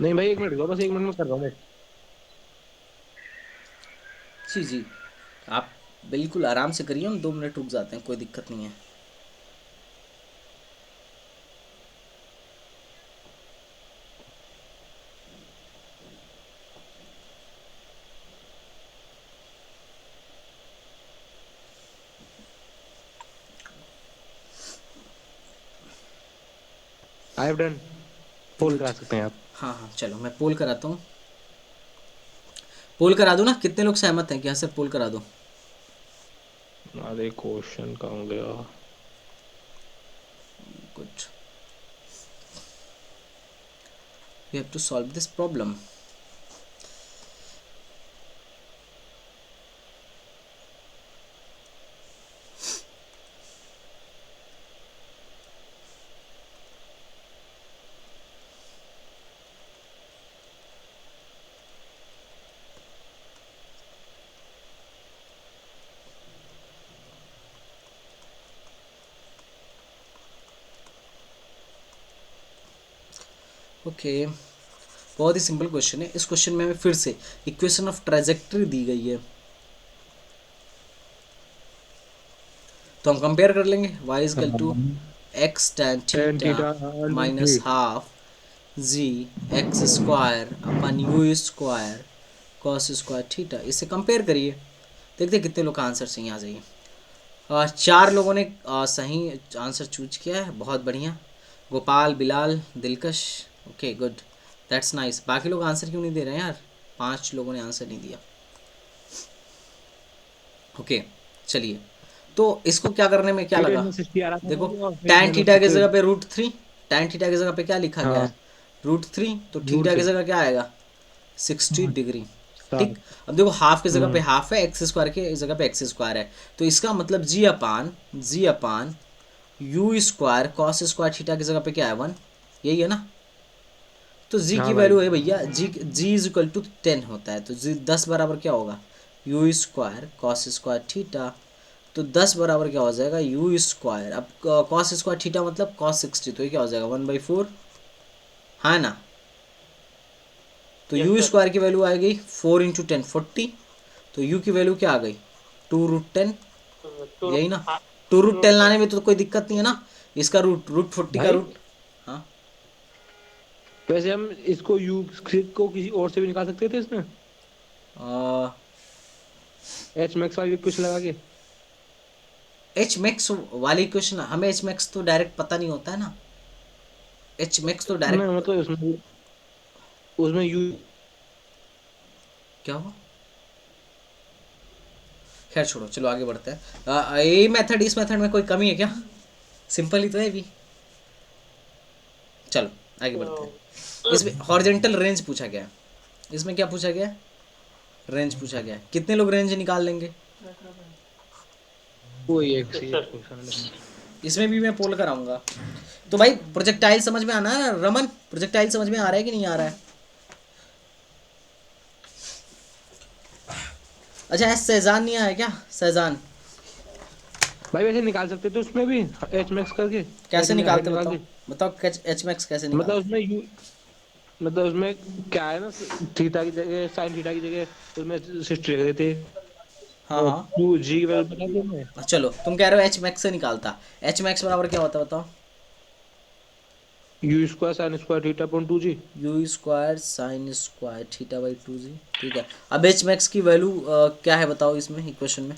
नहीं भाई 1 मिनट रुको, बस 1 मिनट में कर रहा हूँ मैं। जी आप बिल्कुल आराम से करिए, हम 2 मिनट रुक जाते हैं, कोई दिक्कत नहीं है। I have done. पोल करा सकते हैं आप। हाँ चलो मैं पोल कराता हूँ। पोल करा दूँ ना? कितने लोग सहमत हैं कि हाँ सर पोल करा दो? अरे क्वेश्चन कहाँ गया? Good, we have to solve this problem. Okay बहुत ही सिंपल क्वेश्चन है। इस क्वेश्चन में हमें फिर से इक्वेशन ऑफ ट्रेजेक्टरी दी गई है, तो हम कंपेयर कर लेंगे। y is equal to x tan theta minus half ji X square upon U square cos square theta. इससे कंपेयर करिए, देखते कितने लोग का आंसर सही आ जाइए। 4 लोगों ने सही आंसर चूज किया है, बहुत बढ़िया। गोपाल, बिलाल, दिलकश, ओके गुड, दैट्स नाइस। बाकी लोग आंसर क्यों नहीं दे रहे हैं यार? 5 लोगों ने आंसर नहीं दिया। ओके चलिए, तो इसको क्या करने में क्या लगा? देखो tan थीटा की जगह पे √3, tan थीटा की जगह पे क्या लिखा गया है? √3, तो थीटा की जगह क्या आएगा? 60 डिग्री। ठीक, अब देखो हाफ की जगह पे हाफ है, एक्स स्क्वायर की जगह पे एक्स स्क्वायर है, तो इसका मतलब g upon u square cos square theta की जगह पे क्या है? 1, यही है ना? तो जी हाँ की भाई। वैल्यू है भैया, जी इज इक्वल टू 10 होता है, तो जी 10 बराबर क्या होगा you square cos square theta. तो 10 बराबर क्या हो जाएगा यू स्क्वायर, अब कॉस स्क्वायर थीटा मतलब कॉस 60, तो ये क्या हो जाएगा 1/4, हाँ ना। तो Yes, यू sir. स्क्वायर की वैल्यू आ गई 4 इंटू 10 40, तो यू की वैल्यू क्या आ गई 2√10, तो यही ना। हाँ, 2√10 लाने में तो कोई दिक्कत नहीं है ना, इसका रूट 40 का भाई रूट। हाँ वैसे हम इसको यू को किसी और से भी निकाल सकते थे इसमें, एच मैक्स वाली कुछ लगा के। एच मैक्स वाली इक्वेशन हमें एच मैक्स तो डायरेक्ट पता नहीं होता है ना, एच मैक्स तो नहीं डायरेक्ट मतलब उसमें उसमें यू क्या हुआ। खैर छोड़ो, चलो आगे बढ़ते हैं। ये मेथड, इस मेथड में कोई कमी है क्या, सिंपल ही तो है भी। चलो आगे बढ़ते हैं। इसमें हॉरिजॉन्टल रेंज पूछा गया है, इसमें क्या पूछा गया है रेंज पूछा गया है, कितने लोग रेंज निकाल लेंगे। कोई एक सी क्वेश्चन। इसमें भी मैं पोल कराऊंगा। तो भाई प्रोजेक्टाइल समझ में आना है ना रमन, प्रोजेक्टाइल समझ में आ रहा है कि नहीं आ रहा है। अच्छा है सहजान नहीं आया क्या, सहजान भाई वैसे निकाल सकते थे उसमें भी एच मैक्स करके। कैसे निकालते निकाल बताओ, के बताओ एच मैक्स कैसे मतलब निकालते। उसमें यू मतलब उसमें क्या है ना, थीटा की जगह साइन थीटा की जगह उसमें 60 रख देते। हाँ और हाँ टू जी की वैल्यू बता दो मैं। चलो तुम कह रहे हो एच मैक्स से निकालता, एच मैक्स बराबर क्या होता है बताओ। U square sine square theta upon 2 G. You square sine square theta by 2g, ठीक है। अब एच मैक्स की वैल्यू क्या है बताओ इसमें इक्वेशन में,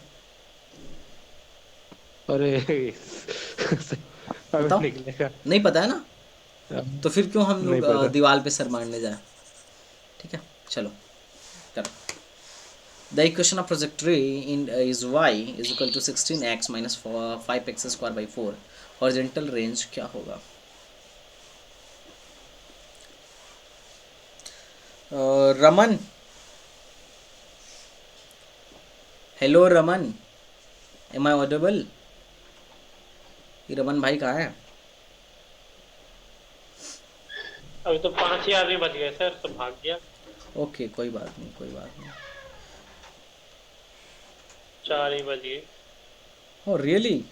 अरे अब बताओ। निकलेगा। नहीं पता है ना, तो फिर क्यों हम नहीं लोग पता। दीवार पे सर मारने जाए। ठीक है चलो करो। The equation of projectile in is y is equal to 16x minus 5x square by 4, horizontal range क्या होगा। Raman, hello Raman, am I audible. ये रमन भाई कहाँ है। अभी तो 5 ही आदमी बच गए सर, तो भाग गया। ओके कोई बात नहीं, कोई बात नहीं। 4 ही बच गए। ओ रियली,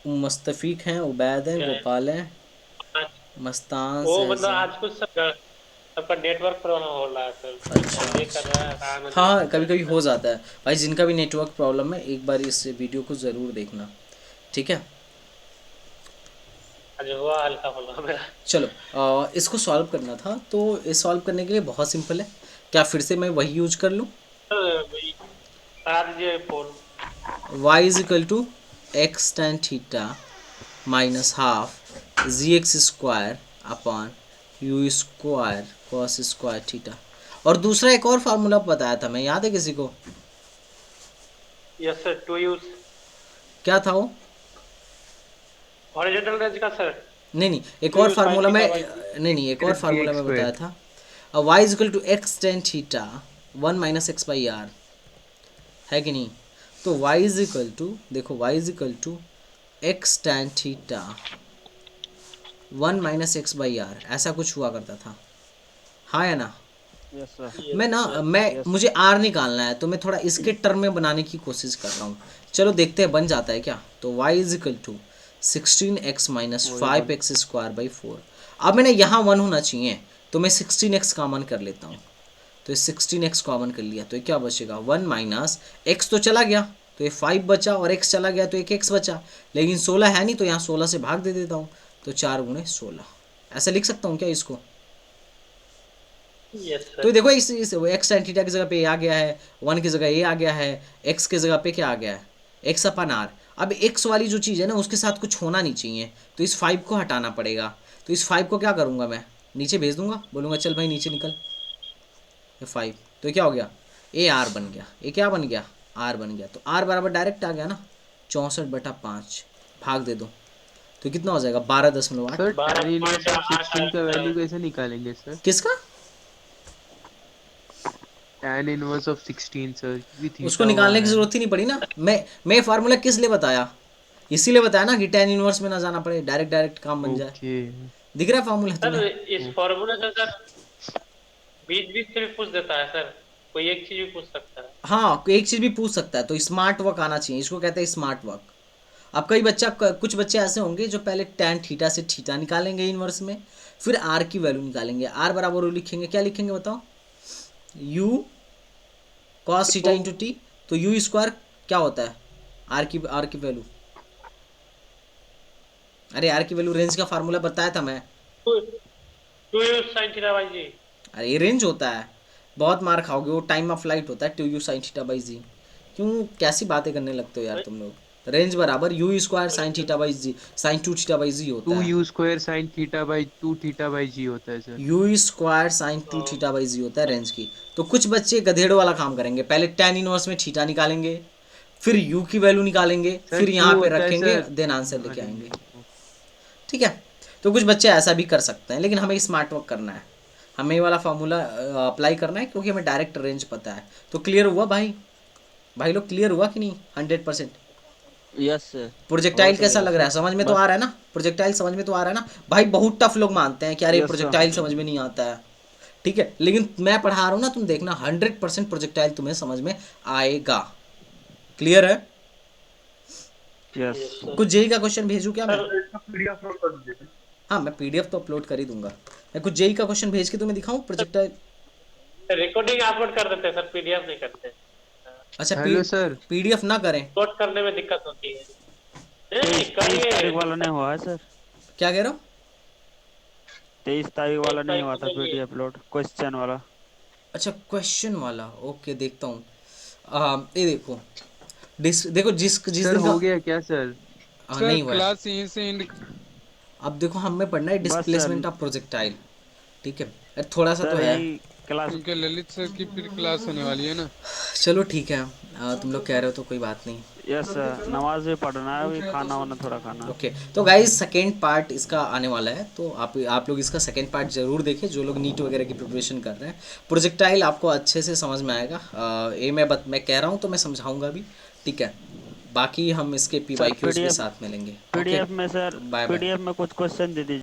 मुस्तफ़ीक हैं, उबैद हैं, क्या है? गोपाल हैं, आज मस्तान वो मतलब सहजान। आज कुछ सबका नेटवर्क प्रॉब्लम हो रहा है सर, अच्छा कॉल नहीं कर रहा है, काम नहीं हाँ कर कभी कभी रहा हो है। जाता है भाई, जिनका भी नेटवर्क प्रॉब्लम है एक बार इस वीडियो को ज़रूर देखना, ठीक है। आज हुआ हल्का फुल्का मेरा। चलो इसको सॉल्व करना था, तो इस सॉल्व करने के लिए बहुत सिंपल है। क्या फिर से मैं वही यूज कर लूँ, वही करा दीजिए phone. y is equal to X tan theta minus half ji X square upon U square cos square theta. और दूसरा एक और फार्मूला बताया था मैं, याद है किसी को, यस सर, टू यूज क्या था वो। हॉरिजॉन्टल रेंज का सर। नहीं नहीं एक टू और यूज साइन फार्मूला थीटा में, बाई नहीं एक और फार्मूला में बताया था, y is equal to X tan theta 1 minus X by R, है कि नहीं। तो y इज इक्वल टू, देखो y is equal to X tan theta 1 minus X by R, ऐसा कुछ हुआ करता था, हाँ या ना। Yes sir. मैं ना मैं मुझे आर निकालना है, तो मैं थोड़ा इसके टर्म में बनाने की कोशिश कर रहा हूँ। चलो देखते हैं बन जाता है क्या। तो y is equal to 16x minus 5x square by 4। अब मैंने यहाँ 1 होना चाहिए, तो मैं 16x कॉमन कर लेता हूँ, तो ये 16x कॉमन कर लिया, तो ये क्या बचेगा 1 माइनस x तो चला गया, तो ये 5 बचा, और x चला गया तो एक x बचा, लेकिन 16 है नहीं, तो यहाँ 16 से भाग दे देता हूँ, तो 4 गुणे 16, ऐसा लिख सकता हूँ क्या इसको। यस तो सर। देखो इस एक्स टेन थीटा की जगह पे ए आ गया है, 1 की जगह ए आ गया है, एक्स की जगह पे क्या आ गया है एक्स अपन आर। अब एक्स वाली जो चीज़ है ना उसके साथ कुछ होना नहीं चाहिए, तो इस 5 को हटाना पड़ेगा। तो इस 5 को क्या करूँगा मैं, नीचे भेज दूंगा, बोलूँगा चल भाई नीचे निकल, ये 5, तो क्या हो गया ए आर बन गया, ये क्या बन गया आर बन गया। तो आर बराबर डायरेक्ट आ गया ना 64/5, भाग दे दो, तो कितना हो जाएगा 12.8। सर tan इनवर्स ऑफ 16 का वैल्यू कैसे निकालेंगे सर। किसका, tan इनवर्स ऑफ 16 सर, क्योंकि उसको थीटा वहाँ निकालने की है। जरूरत ही नहीं पड़ी ना। मैं फार्मूला किस लिए बताया, इसीलिए बताया ना कि tan इनवर्स में ना जाना पड़े, डायरेक्ट डायरेक्ट काम बन जाए। ओके दिख रहा है फॉर्मूला सर तुम्हें? इस फॉर्मूला से सर बीच बीच से भी पूछ देता है सर, कोई एक चीज भी पूछ सकता है। हाँ, एक चीज भी पूछ सकता है, तो स्मार्ट वर्क आना चाहिए, इसको कहते हैं स्मार्ट वर्क। अब कुछ बच्चे ऐसे होंगे जो पहले tan थीटा से थीटा निकालेंगे इनवर्स में, फिर r की वैल्यू निकालेंगे, r बराबर वो लिखेंगे, क्या लिखेंगे बताओ, u cos theta into T. तो u स्क्वायर क्या होता है, r की वैल्यू, अरे r की वैल्यू रेंज का फार्मूला बताया था मैं। 2u sin थीटा बाई जी। अरे ये रेंज होता है, बहुत मार खाओगे, वो टाइम ऑफ फ्लाइट होता है 2u sin थीटा बाई जी। क्यों कैसी बातें करने लगते हो यार तुम लोग। रेंज बराबर u square sin theta by g, sin 2 theta by g होता टू है। U square sine theta by 2 theta by g होता है sir. u square sin 2 theta by g होता है रेंज की। तो कुछ बच्चे गधेड़ों वाला काम करेंगे, पहले tan इनवर्स में थीटा निकालेंगे, फिर u की वैल्यू निकालेंगे, सर, फिर यहाँ two पे होता है, रखेंगे, सर। देन आंसर लेके आएंगे। ठीक है, तो कुछ बच्चे ऐसा भी कर सकते हैं, लेकिन हमें स्मार्ट वर्क करना है, हमें ये वाला फार्मूला अप्लाई करना है, क्योंकि हमें डायरेक्ट रेंज पता है। तो क्लियर हुआ भाई लोग, क्लियर हुआ कि नहीं 100%? Yes sir. प्रोजेक्टाइल कैसा लग रहा है, समझ में तो आ रहा है ना, प्रोजेक्टाइल समझ में तो आ रहा है ना भाई। बहुत टफ लोग मानते हैं कि अरे Yes, sir. प्रोजेक्टाइल समझ में नहीं आता है, ठीक है, लेकिन मैं पढ़ा रहा हूँ ना, तुम देखना 100% प्रोजेक्टाइल तुम्हें समझ में आएगा। क्लियर है? यस कुछ जेई का क्वेश्चन भेजूं क्या मैं? पीडीएफ अपलोड कर दीजिए। हाँ, मैं पीडीएफ तो अपलोड कर ही दूंगा। मैं कुछ जेई का क्वेश्चन भेज के तुम्हें दिखाऊं प्रोजेक्टाइल? रिकॉर्डिंग अपलोड कर देते हैं सर, पीडीएफ नहीं करते। अच्छा, हेलो सर। पीडीएफ ना करें? नोट करने में दिक्कत होती है। नहीं 23 तारीख करिए। वाला नहीं हुआ है सर। क्या कह रहे हो? 23 तारीख वाला नहीं हुआ था करिए। पीडीएफ अपलोड, क्वेश्चन वाला। अच्छा, क्वेश्चन वाला, ओके देखता हूँ। ये देखो, देखो जिस सर दिन हो का गया क्या सर? सर नहीं हुआ है। क्लास यहीं से एंड। अब देखो हमें पढ़ना है बस डिस्प्लेसमेंट सर। ऑफ प्रोजेक्टाइल, ठीक है, अरे थोड़ा सा तो सर है। यही क्लास। क्योंकि ललित सर की फिर क्लास होने वाली है ना। चलो ठीक है, तुम लोग कह रहे हो तो कोई बात नहीं। यस सर, नमाज भी पढ़ना है, अभी खाना वाना थोड़ा खाना है। ओके, तो गाइस सेकेंड पार्ट इसका आने वाला है, तो आप लोग इसका सेकेंड पार्ट जरूर देखें, जो लोग नीट वगैरह की प्रिपरेशन कर रहे हैं। प्रोजेक्टाइल आपको अच्छे से समझ में आएगा, ये मैं कह रहा हूँ तो मैं समझाऊंगा भी, ठीक है। बाकी हम इसके PYQs के PDF साथ मिलेंगे। पीडीएफ में सर, बाय बाय। पीडीएफ में कुछ क्वेश्चन दे दीजिए।